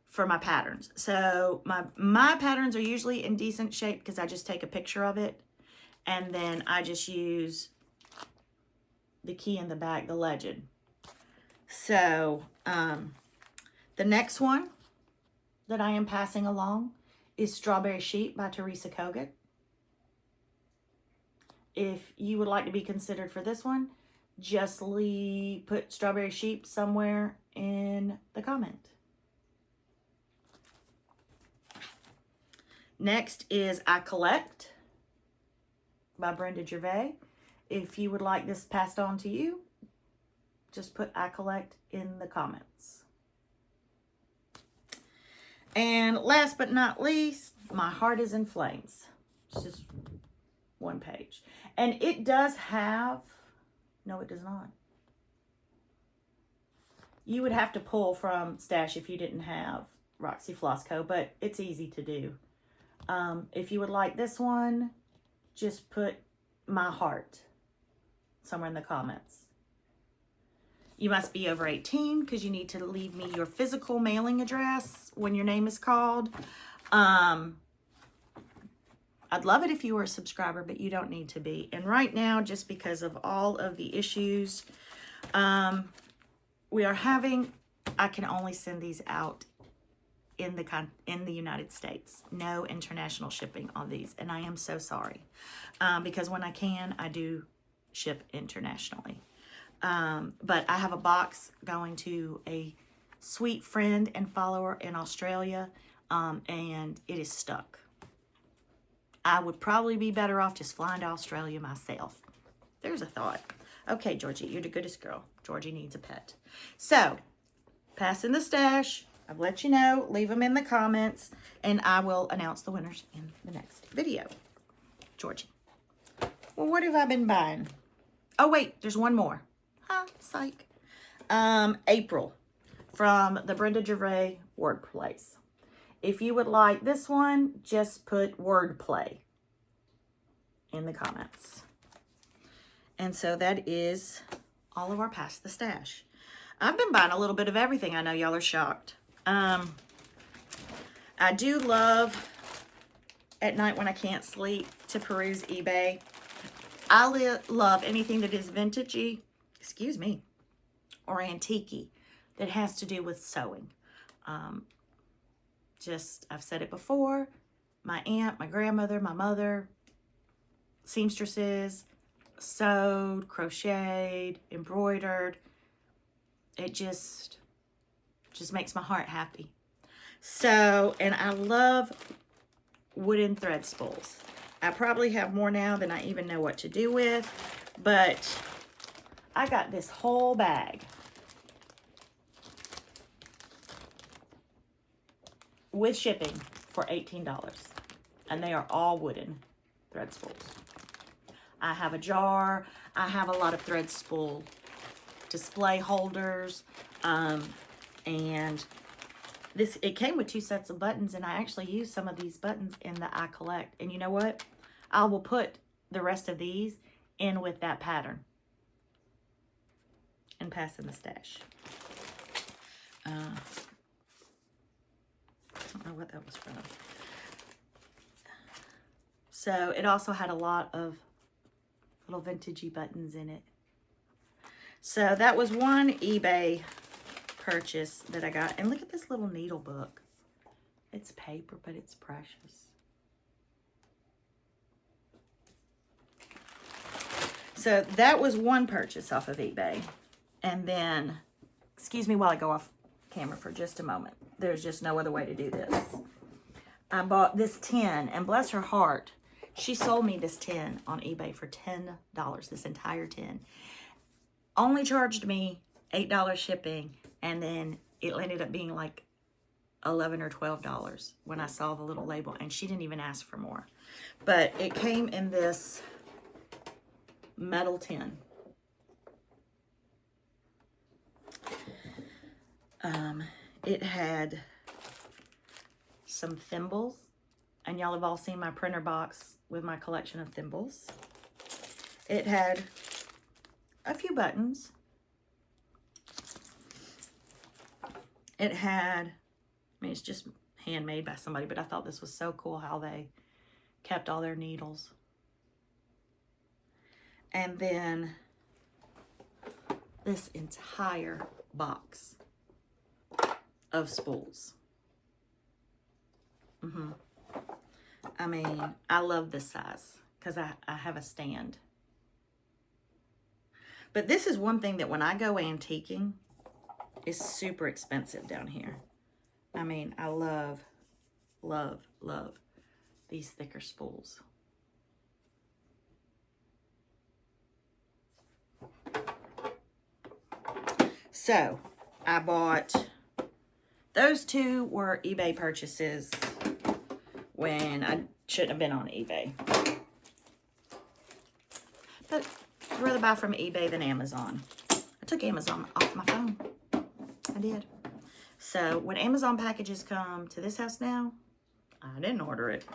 for my patterns. So my patterns are usually in decent shape because I just take a picture of it. And then I just use the key in the back, the legend. So the next one that I am passing along is Strawberry Sheep by Teresa Kogut. If you would like to be considered for this one, just put Strawberry Sheep somewhere in the comment. Next is I Collect by Brenda Gervais. If you would like this passed on to you, just put I Collect in the comments. And last but not least, My Heart is in Flames. It's just one page. And it does have, no it does not. You would have to pull from Stash if you didn't have Roxy Floss Co., but it's easy to do. If you would like this one, just put My Heart somewhere in the comments. You must be over 18 because you need to leave me your physical mailing address when your name is called. I'd love it if you were a subscriber, but you don't need to be. And right now, just because of all of the issues we are having, I can only send these out in the United States. No international shipping on these, and I am so sorry. Because when I can, I do ship internationally. But I have a box going to a sweet friend and follower in Australia, and it is stuck. I would probably be better off just flying to Australia myself. There's a thought. Okay, Georgie, you're the goodest girl. Georgie needs a pet. So, passing the stash. I've let you know. Leave them in the comments, and I will announce the winners in the next video. Georgie. Well, what have I been buying? Oh, wait, there's one more. Psych. April from the Brenda Gervais Wordplays. If you would like this one, just put wordplay in the comments. And so that is all of our Pass the Stash. I've been buying a little bit of everything. I know y'all are shocked. I do love, at night when I can't sleep, to peruse eBay. I love anything that is vintagey, excuse me, or antique-y that has to do with sewing. I've said it before, my aunt, my grandmother, my mother, seamstresses, sewed, crocheted, embroidered. It just makes my heart happy. So, and I love wooden thread spools. I probably have more now than I even know what to do with, but I got this whole bag with shipping for $18, and they are all wooden thread spools. I have a jar. I have a lot of thread spool display holders, and it came with 2 sets of buttons, and I actually used some of these buttons in the I Collect. And you know what? I will put the rest of these in with that pattern and pass in the stash. I don't know what that was from. So it also had a lot of little vintagey buttons in it. So that was one eBay purchase that I got. And look at this little needle book. It's paper, but it's precious. So that was one purchase off of eBay. And then, excuse me while I go off camera for just a moment. There's just no other way to do this. I bought this tin, and bless her heart, she sold me this tin on eBay for $10, this entire tin. Only charged me $8 shipping, and then it ended up being like $11 or $12 when I saw the little label, and she didn't even ask for more. But it came in this metal tin. It had some thimbles, and y'all have all seen my printer box with my collection of thimbles. It had a few buttons. It had, it's just handmade by somebody, but I thought this was so cool how they kept all their needles. And then this entire box of spools. I mean, I love this size because I have a stand. But this is one thing that when I go antiquing, is super expensive down here. I mean, I love, love, love these thicker spools. So, I bought, those 2 were eBay purchases when I shouldn't have been on eBay. But I'd rather buy from eBay than Amazon. I took Amazon off my phone. I did. So when Amazon packages come to this house now, I didn't order it.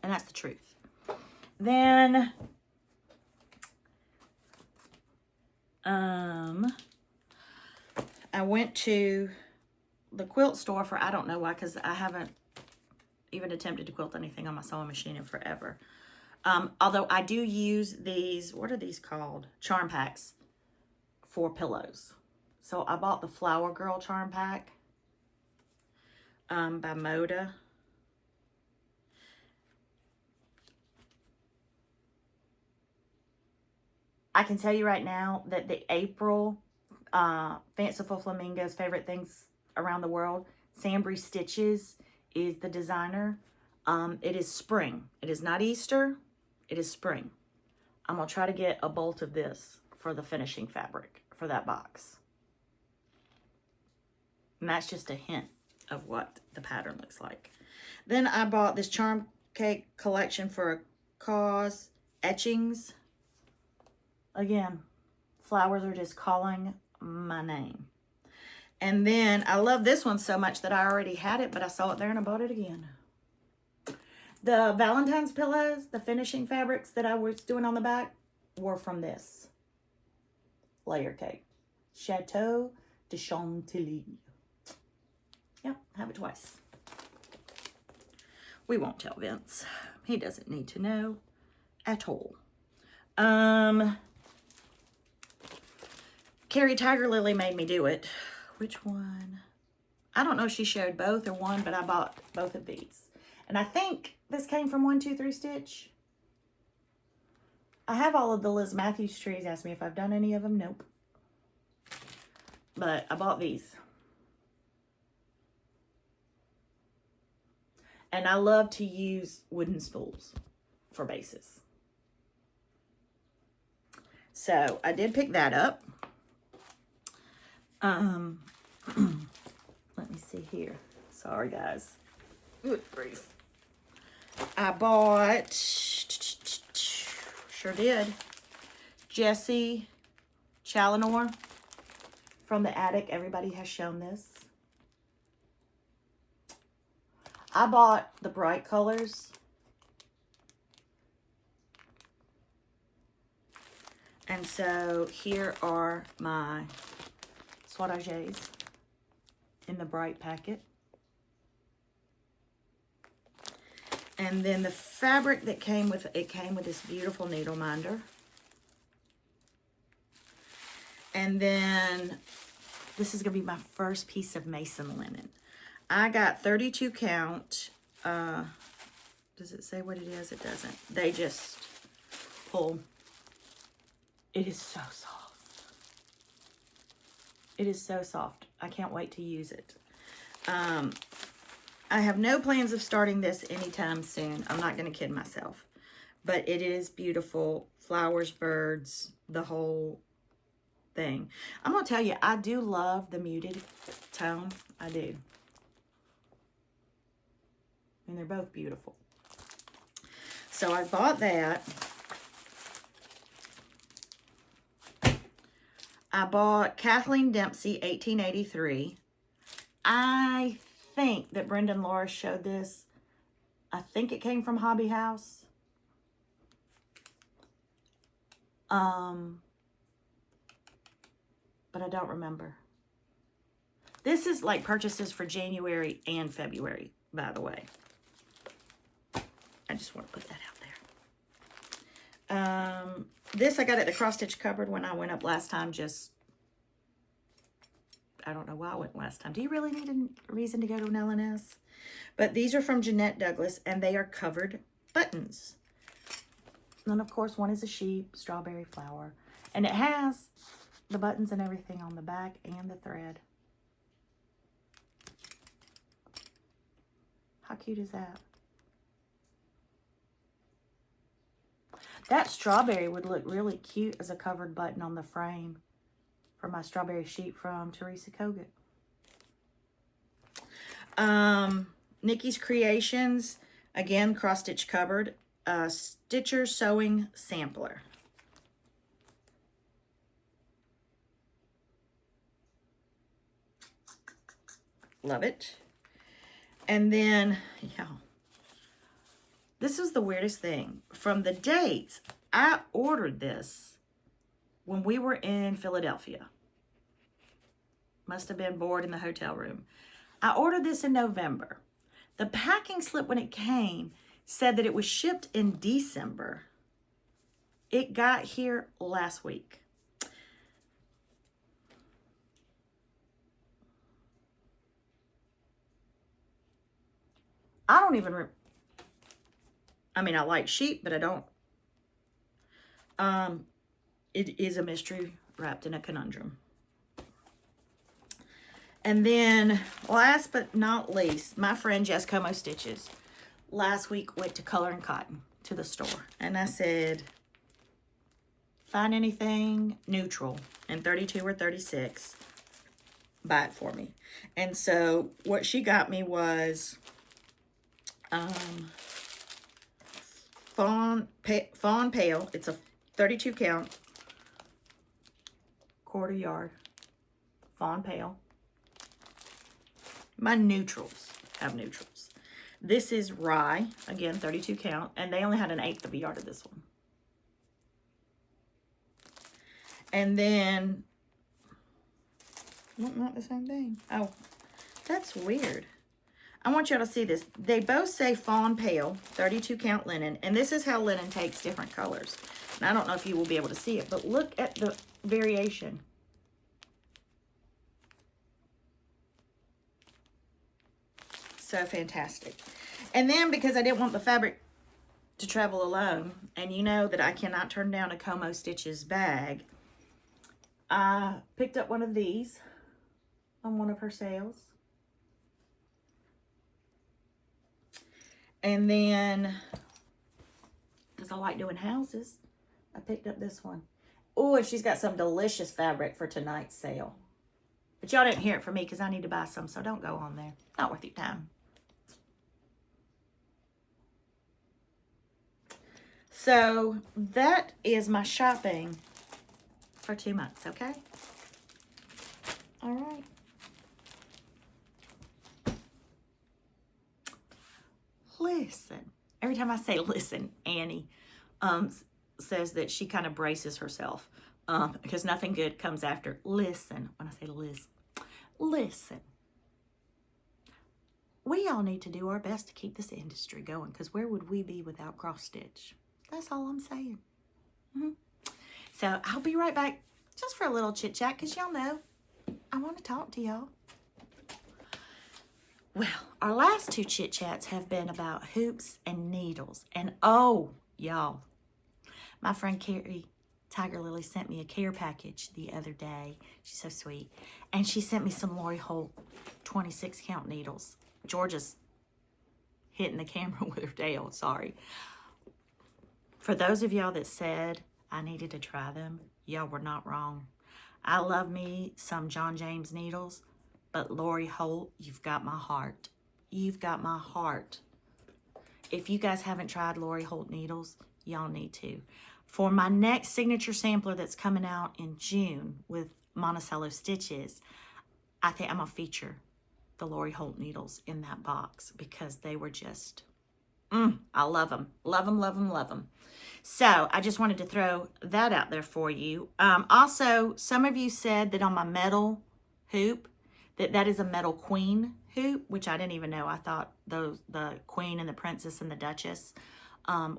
And that's the truth. Then, I went to the quilt store for, I don't know why, because I haven't even attempted to quilt anything on my sewing machine in forever. Although I do use these, what are these called? Charm packs for pillows. So I bought the Flower Girl charm pack by Moda. I can tell you right now that the April Fanciful Flamingos Favorite Things Around the World, Sambry Stitches is the designer. It is spring. It is not Easter. It is spring. I'm going to try to get a bolt of this for the finishing fabric for that box. And that's just a hint of what the pattern looks like. Then I bought this charm cake collection for a cause, etchings. Again, flowers are just calling my name. And then I love this one so much that I already had it, but I saw it there and I bought it again. The Valentine's pillows, the finishing fabrics that I was doing on the back were from this layer cake. Chateau de Chantilly. Yep, have it twice. We won't tell Vince. He doesn't need to know at all. Carrie Tiger Lily made me do it. Which one? I don't know if she showed both or one, but I bought both of these. And I think this came from 1-2-3 Stitch. I have all of the Liz Matthews trees. Ask me if I've done any of them. Nope. But I bought these. And I love to use wooden spools for bases. So I did pick that up. Let me see here. Sorry, guys. Good grief. I bought, sure did, Jessie Challenor from the attic. Everybody has shown this. I bought the bright colors. And so here are my Soirages in the bright packet. And then the fabric that came with it came with this beautiful needle minder. And then this is going to be my first piece of mason linen. I got 32 count. Does it say what it is? It doesn't. They just pull. It is so soft. It is so soft. I can't wait to use it. I have no plans of starting this anytime soon. I'm not going to kid myself. But it is beautiful. Flowers, birds, the whole thing. I'm going to tell you, I do love the muted tone. I do. And they're both beautiful. So I bought that. I bought Kathleen Dempsey 1883. I think that Brendan Laura showed this. I think it came from Hobby House. But I don't remember. This is like purchases for January and February, by the way. I just want to put that out there. This I got at the cross stitch cupboard when I went up last time. Just, I don't know why I went last time. Do you really need a reason to go to an L&S? But these are from Jeanette Douglas, and they are covered buttons. And then, of course, one is a sheep, strawberry flower. And it has the buttons and everything on the back and the thread. How cute is that? That strawberry would look really cute as a covered button on the frame for my strawberry sheep from Teresa Kogut. Nikki's Creations, again, cross-stitch cupboard, Stitcher Sewing Sampler. Love it. And then, yeah. This is the weirdest thing. From the dates, I ordered this when we were in Philadelphia. Must have been bored in the hotel room. I ordered this in November. The packing slip when it came said that it was shipped in December. It got here last week. I don't even I mean, I like sheep, but I don't. It is a mystery wrapped in a conundrum. And then, last but not least, my friend Jess Como Stitches last week went to Color and Cotton to the store. And I said, find anything neutral in 32 or 36, buy it for me. And so what she got me was fawn pale. It's a 32 count, quarter yard, fawn pale. My neutrals have neutrals. This is rye, again, 32 count, and they only had an 1/8 of a yard of this one. And then, not the same thing. Oh, that's weird. I want y'all to see this. They both say fawn pale, 32 count linen, and this is how linen takes different colors. And I don't know if you will be able to see it, but look at the variation. So fantastic. And then because I didn't want the fabric to travel alone, and you know that I cannot turn down a Como Stitches bag, I picked up one of these on one of her sales. And then, because I like doing houses, I picked up this one. Oh, and she's got some delicious fabric for tonight's sale. But y'all didn't hear it from me because I need to buy some, so don't go on there. Not worth your time. So that is my shopping for 2 months, okay? All right. Listen. Every time I say listen, Annie says that she kind of braces herself because nothing good comes after listen. When I say listen. We all need to do our best to keep this industry going because where would we be without cross stitch? That's all I'm saying. So I'll be right back just for a little chit chat because y'all know I want to talk to y'all. Well, our last 2 chit chats have been about hoops and needles. And oh, y'all, my friend Carrie Tiger Lily sent me a care package the other day. She's so sweet. And she sent me some Lori Holt 26 count needles. Georgia's hitting the camera with her tail, sorry. For those of y'all that said I needed to try them, y'all were not wrong. I love me some John James needles, but Lori Holt, you've got my heart. You've got my heart. If you guys haven't tried Lori Holt needles, y'all need to. For my next signature sampler that's coming out in June with Monticello Stitches, I think I'm going to feature the Lori Holt needles in that box because they were just, I love them. Love them, love them, love them. So I just wanted to throw that out there for you. Also, some of you said that on my metal hoop, that is a metal queen hoop, which I didn't even know. I thought the queen and the princess and the duchess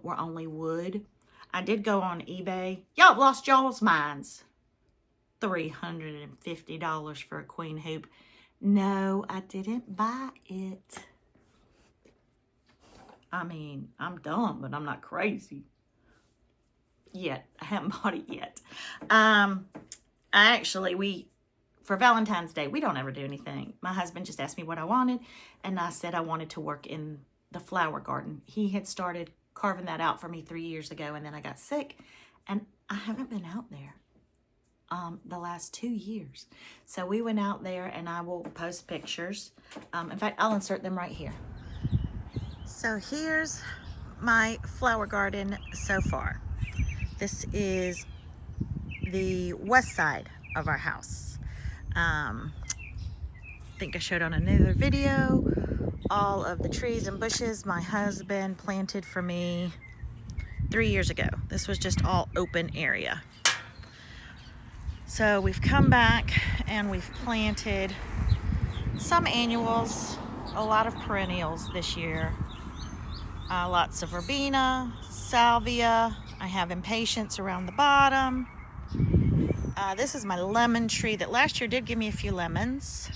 were only wood. I did go on eBay. Y'all have lost y'all's minds. $350 for a queen hoop. No, I didn't buy it. I mean, I'm dumb, but I'm not crazy. Yet. I haven't bought it yet. For Valentine's Day, we don't ever do anything. My husband just asked me what I wanted, and I said I wanted to work in the flower garden. He had started carving that out for me 3 years ago, and then I got sick, and I haven't been out there the last 2 years. So we went out there, and I will post pictures. In fact, I'll insert them right here. So here's my flower garden so far. This is the west side of our house. I think I showed on another video all of the trees and bushes my husband planted for me 3 years ago. This was just all open area. So we've come back and we've planted some annuals, a lot of perennials this year. Lots of verbena, salvia. I have impatiens around the bottom. This is my lemon tree that last year did give me a few lemons.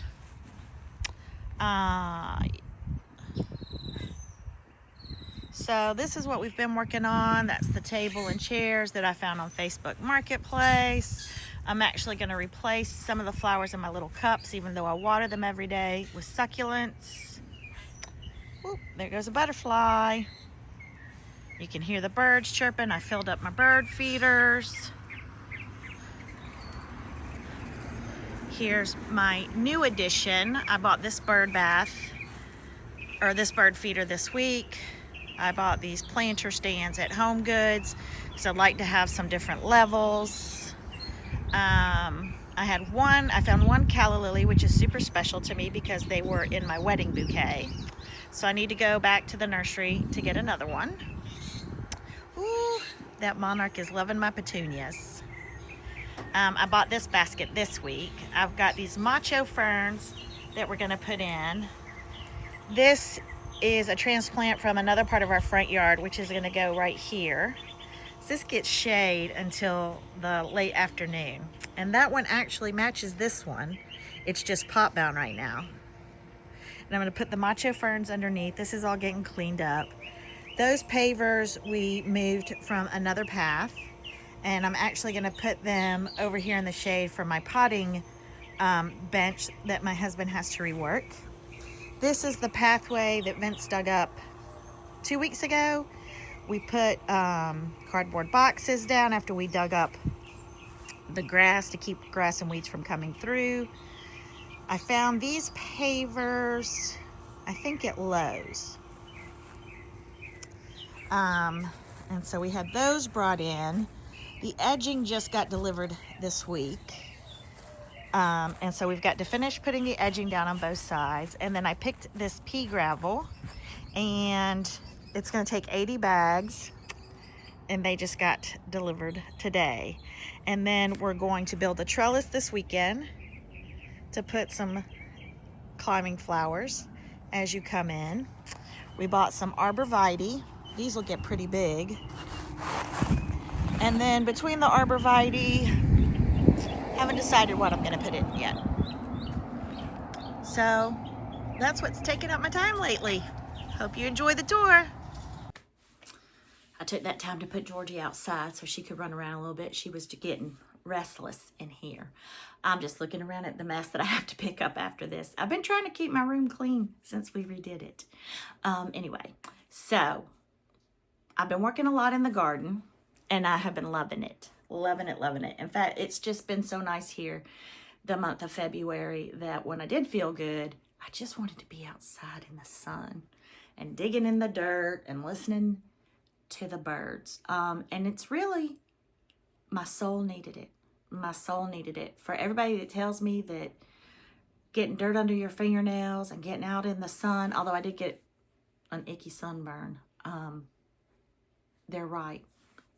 So this is what we've been working on. That's the table and chairs that I found on Facebook Marketplace. I'm actually going to replace some of the flowers in my little cups, even though I water them every day, with succulents. Oop, there goes a butterfly. You can hear the birds chirping. I filled up my bird feeders. Here's my new addition. I bought this bird bath, or this bird feeder this week. I bought these planter stands at Home Goods because I'd like to have some different levels. I found one calla lily, which is super special to me because they were in my wedding bouquet. So I need to go back to the nursery to get another one. Ooh, that monarch is loving my petunias. I bought this basket this week. I've got these macho ferns that we're gonna put in. This is a transplant from another part of our front yard, which is gonna go right here. This gets shade until the late afternoon. And that one actually matches this one. It's just pot bound right now. And I'm gonna put the macho ferns underneath. This is all getting cleaned up. Those pavers we moved from another path, and I'm actually gonna put them over here in the shade for my potting bench that my husband has to rework. This is the pathway that Vince dug up 2 weeks ago. We put cardboard boxes down after we dug up the grass to keep grass and weeds from coming through. I found these pavers, I think at Lowe's. And so we had those brought in. The edging just got delivered this week. And so we've got to finish putting the edging down on both sides. And then I picked this pea gravel, and it's gonna take 80 bags, and they just got delivered today. And then we're going to build a trellis this weekend to put some climbing flowers as you come in. We bought some arborvitae. These will get pretty big. And then between the arborvitae, haven't decided what I'm gonna put in yet. So that's what's taking up my time lately. Hope you enjoy the tour. I took that time to put Georgie outside so she could run around a little bit. She was getting restless in here. I'm just looking around at the mess that I have to pick up after this. I've been trying to keep my room clean since we redid it. Anyway, so I've been working a lot in the garden, and I have been loving it. Loving it, loving it. In fact, it's just been so nice here the month of February that when I did feel good, I just wanted to be outside in the sun and digging in the dirt and listening to the birds. And it's really, my soul needed it. My soul needed it. For everybody that tells me that getting dirt under your fingernails and getting out in the sun, although I did get an icky sunburn, they're right.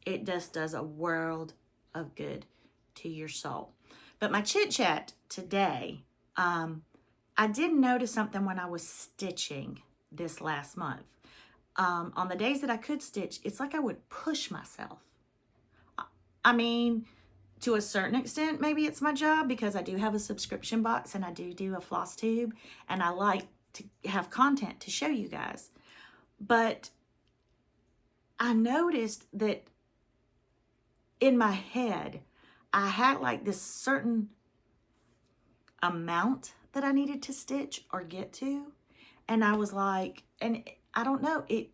It just does a world of good to your soul. But my chit chat today, I did notice something when I was stitching this last month. On the days that I could stitch, it's like I would push myself. I mean, to a certain extent, maybe it's my job because I do have a subscription box and I do a floss tube, and I like to have content to show you guys. But I noticed that in my head, I had like this certain amount that I needed to stitch or get to. And I was like, and I don't know, it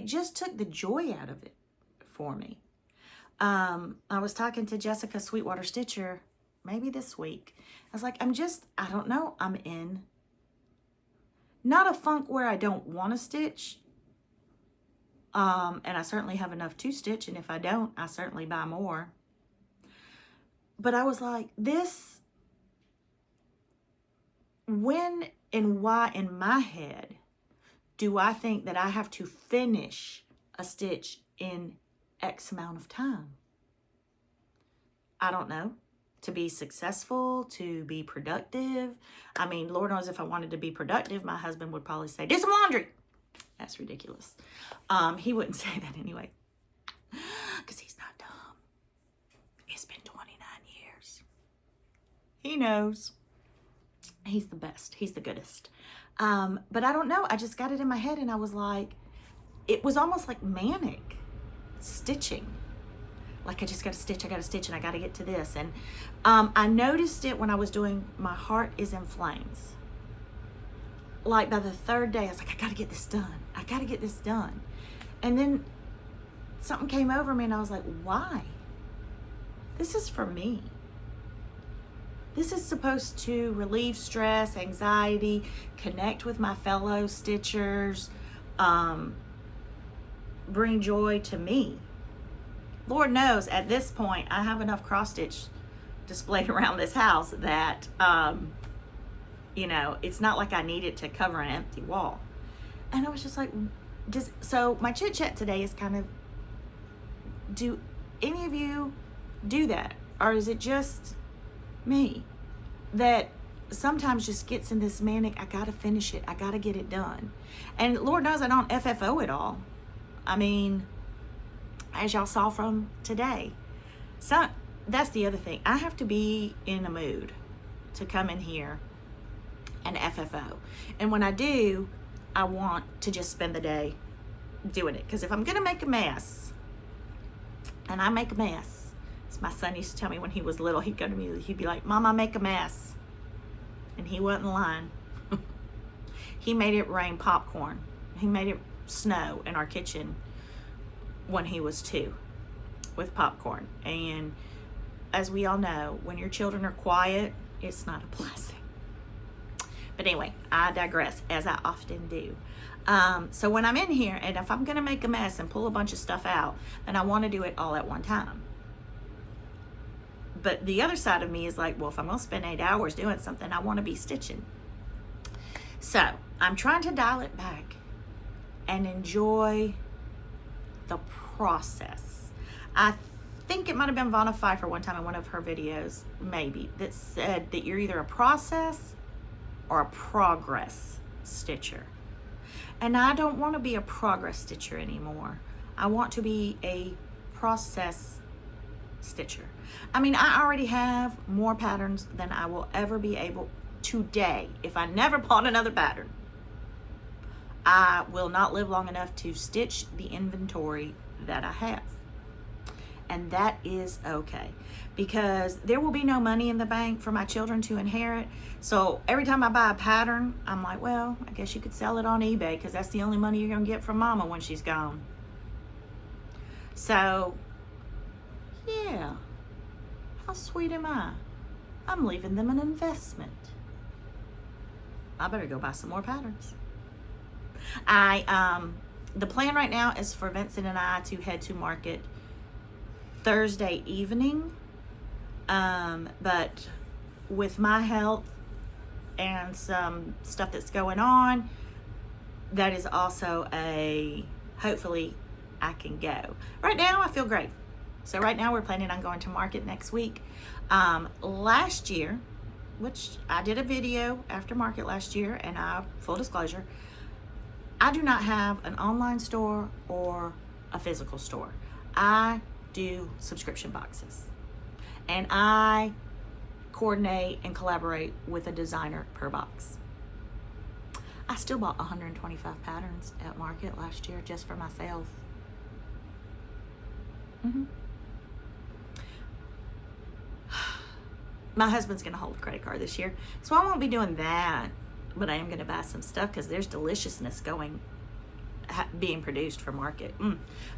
just took the joy out of it for me. I was talking to Jessica Sweetwater Stitcher maybe this week. I was like, I don't know, I'm in not a funk where I don't want to stitch. And I certainly have enough to stitch, and if I don't, I certainly buy more. But I was like, when and why in my head do I think that I have to finish a stitch in X amount of time? I don't know. To be successful, to be productive. I mean, Lord knows if I wanted to be productive, my husband would probably say, do some laundry. That's ridiculous. He wouldn't say that anyway, because he's not dumb. It's been 29 years. He knows. He's the best. He's the goodest. But I don't know. I just got it in my head, and I was like, it was almost like manic stitching. Like, I just got to stitch, and I got to get to this. And I noticed it when I was doing My Heart is in Flames. Like, by the third day, I was like, I got to get this done. I got to get this done. And then something came over me, and I was like, why? This is for me. This is supposed to relieve stress, anxiety, connect with my fellow stitchers, bring joy to me. Lord knows at this point I have enough cross stitch displayed around this house that it's not like I need it to cover an empty wall. And I was just like, so my chit chat today is kind of, do any of you do that? Or is it just me that sometimes just gets in this manic, I gotta finish it, I gotta get it done? And Lord knows I don't FFO it all. I mean, as y'all saw from today. So that's the other thing. I have to be in a mood to come in here and FFO. And when I do, I want to just spend the day doing it. Because if I'm going to make a mess, and I make a mess, as my son used to tell me when he was little, he'd go to me, he'd be like, Mom, I make a mess. And he wasn't lying. He made it rain popcorn. He made it snow in our kitchen when he was 2 with popcorn. And as we all know, when your children are quiet, it's not a blessing. But anyway, I digress, as I often do. So when I'm in here, and if I'm going to make a mess and pull a bunch of stuff out, then I want to do it all at one time. But the other side of me is like, well, if I'm going to spend 8 hours doing something, I want to be stitching. So I'm trying to dial it back and enjoy the process. I think it might have been Vanna Pfeiffer one time in one of her videos, maybe, that said that you're either a process or a progress stitcher. And I don't want to be a progress stitcher anymore. I want to be a process stitcher. I mean, I already have more patterns than I will ever be able today. If I never bought another pattern, I will not live long enough to stitch the inventory that I have. And that is okay, because there will be no money in the bank for my children to inherit. So every time I buy a pattern, I'm like, well, I guess you could sell it on eBay, because that's the only money you're going to get from Mama when she's gone. So, yeah, how sweet am I? I'm leaving them an investment. I better go buy some more patterns. The plan right now is for Vincent and I to head to market Thursday evening, but with my health and some stuff that's going on, that is also hopefully I can go. Right now I feel great. So right now we're planning on going to market next week. Last year, which I did a video after market last year, and full disclosure, I do not have an online store or a physical store. I do subscription boxes, and I coordinate and collaborate with a designer per box. I still bought 125 patterns at market last year just for myself. My husband's gonna hold a credit card this year, so I won't be doing that, but I am gonna buy some stuff because there's deliciousness being produced for market.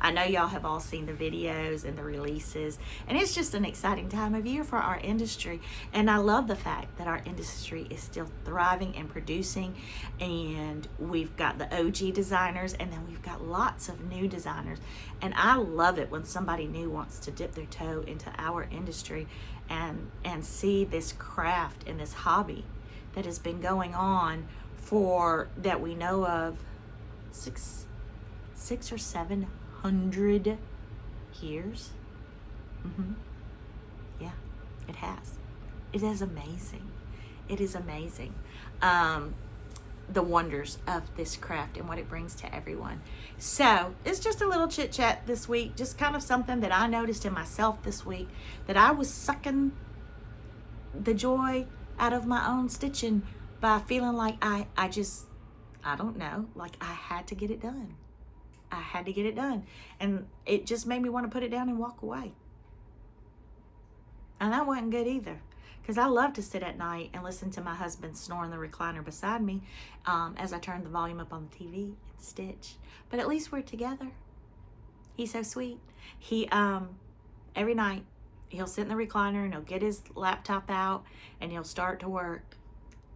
I know y'all have all seen the videos and the releases, and it's just an exciting time of year for our industry. And I love the fact that our industry is still thriving and producing, and we've got the OG designers, and then we've got lots of new designers. And I love it when somebody new wants to dip their toe into our industry and see this craft and this hobby that has been going on for, that we know of, 600 or 700 years. Yeah, it has. It is amazing. It is amazing. The wonders of this craft and what it brings to everyone. So it's just a little chit chat this week, just kind of something that I noticed in myself this week, that I was sucking the joy out of my own stitching by feeling like I don't know, like I had to get it done. I had to get it done. And it just made me want to put it down and walk away. And that wasn't good either, because I love to sit at night and listen to my husband snore in the recliner beside me as I turn the volume up on the TV and stitch. But at least we're together. He's so sweet. He, every night, he'll sit in the recliner and he'll get his laptop out and he'll start to work.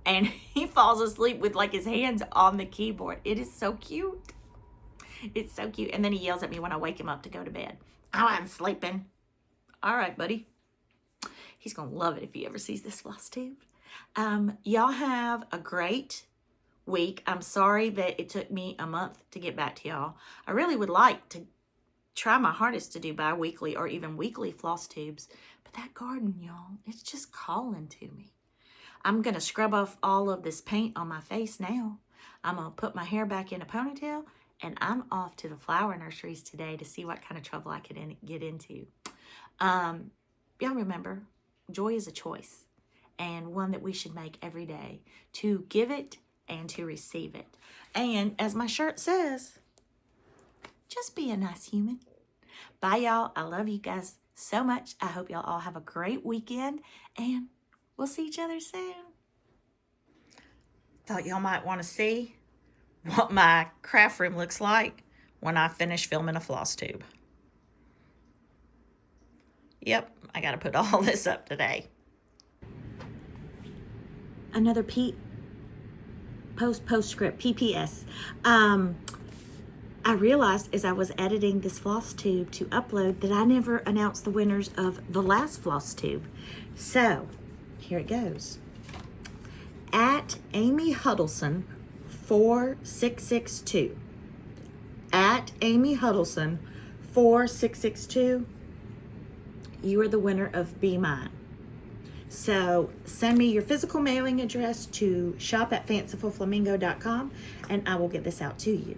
And he falls asleep with like his hands on the keyboard. It is so cute. It's so cute. And then he yells at me when I wake him up to go to bed. Oh, I'm sleeping. All right, buddy. He's going to love it if he ever sees this floss tube. Y'all have a great week. I'm sorry that it took me a month to get back to y'all. I really would like to try my hardest to do bi-weekly or even weekly floss tubes. But that garden, y'all, it's just calling to me. I'm going to scrub off all of this paint on my face now. I'm going to put my hair back in a ponytail, and I'm off to the flower nurseries today to see what kind of trouble I could get into. Y'all remember, joy is a choice, and one that we should make every day, to give it and to receive it. And as my shirt says, just be a nice human. Bye, y'all. I love you guys so much. I hope y'all all have a great weekend, and we'll see each other soon. Thought y'all might want to see what my craft room looks like when I finish filming a floss tube. Yep, I got to put all this up today. Another postscript, PPS. I realized as I was editing this floss tube to upload that I never announced the winners of the last floss tube. So, here it goes. At Amy Huddleston 4662. At Amy Huddleston 4662. You are the winner of Be Mine. So send me your physical mailing address to shop@fancifulflamingo.com and I will get this out to you.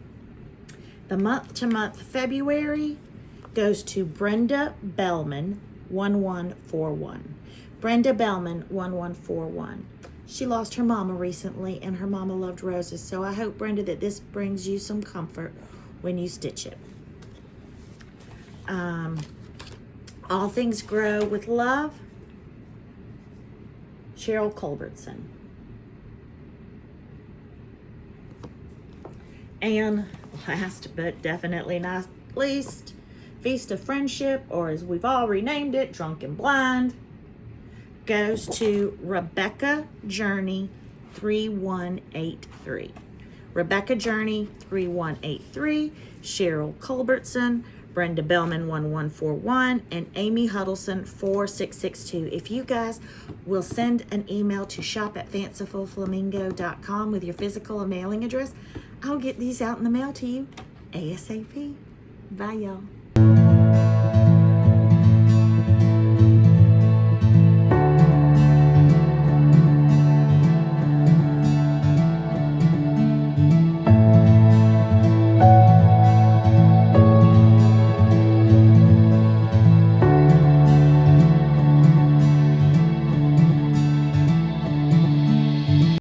The month-to-month February goes to Brenda Bellman 1141. Brenda Bellman 1141. She lost her mama recently and her mama loved roses. So I hope, Brenda, that this brings you some comfort when you stitch it. All things grow with love. Cheryl Culbertson. And last but definitely not least, Feast of Friendship, or as we've all renamed it, Drunk and Blind, goes to Rebecca Journey 3183. Rebecca Journey 3183, Cheryl Culbertson, Brenda Bellman 1141, and Amy Huddleston 4662. If you guys will send an email to shop@fancifulflamingo.com with your physical and mailing address, I'll get these out in the mail to you ASAP. Bye, y'all.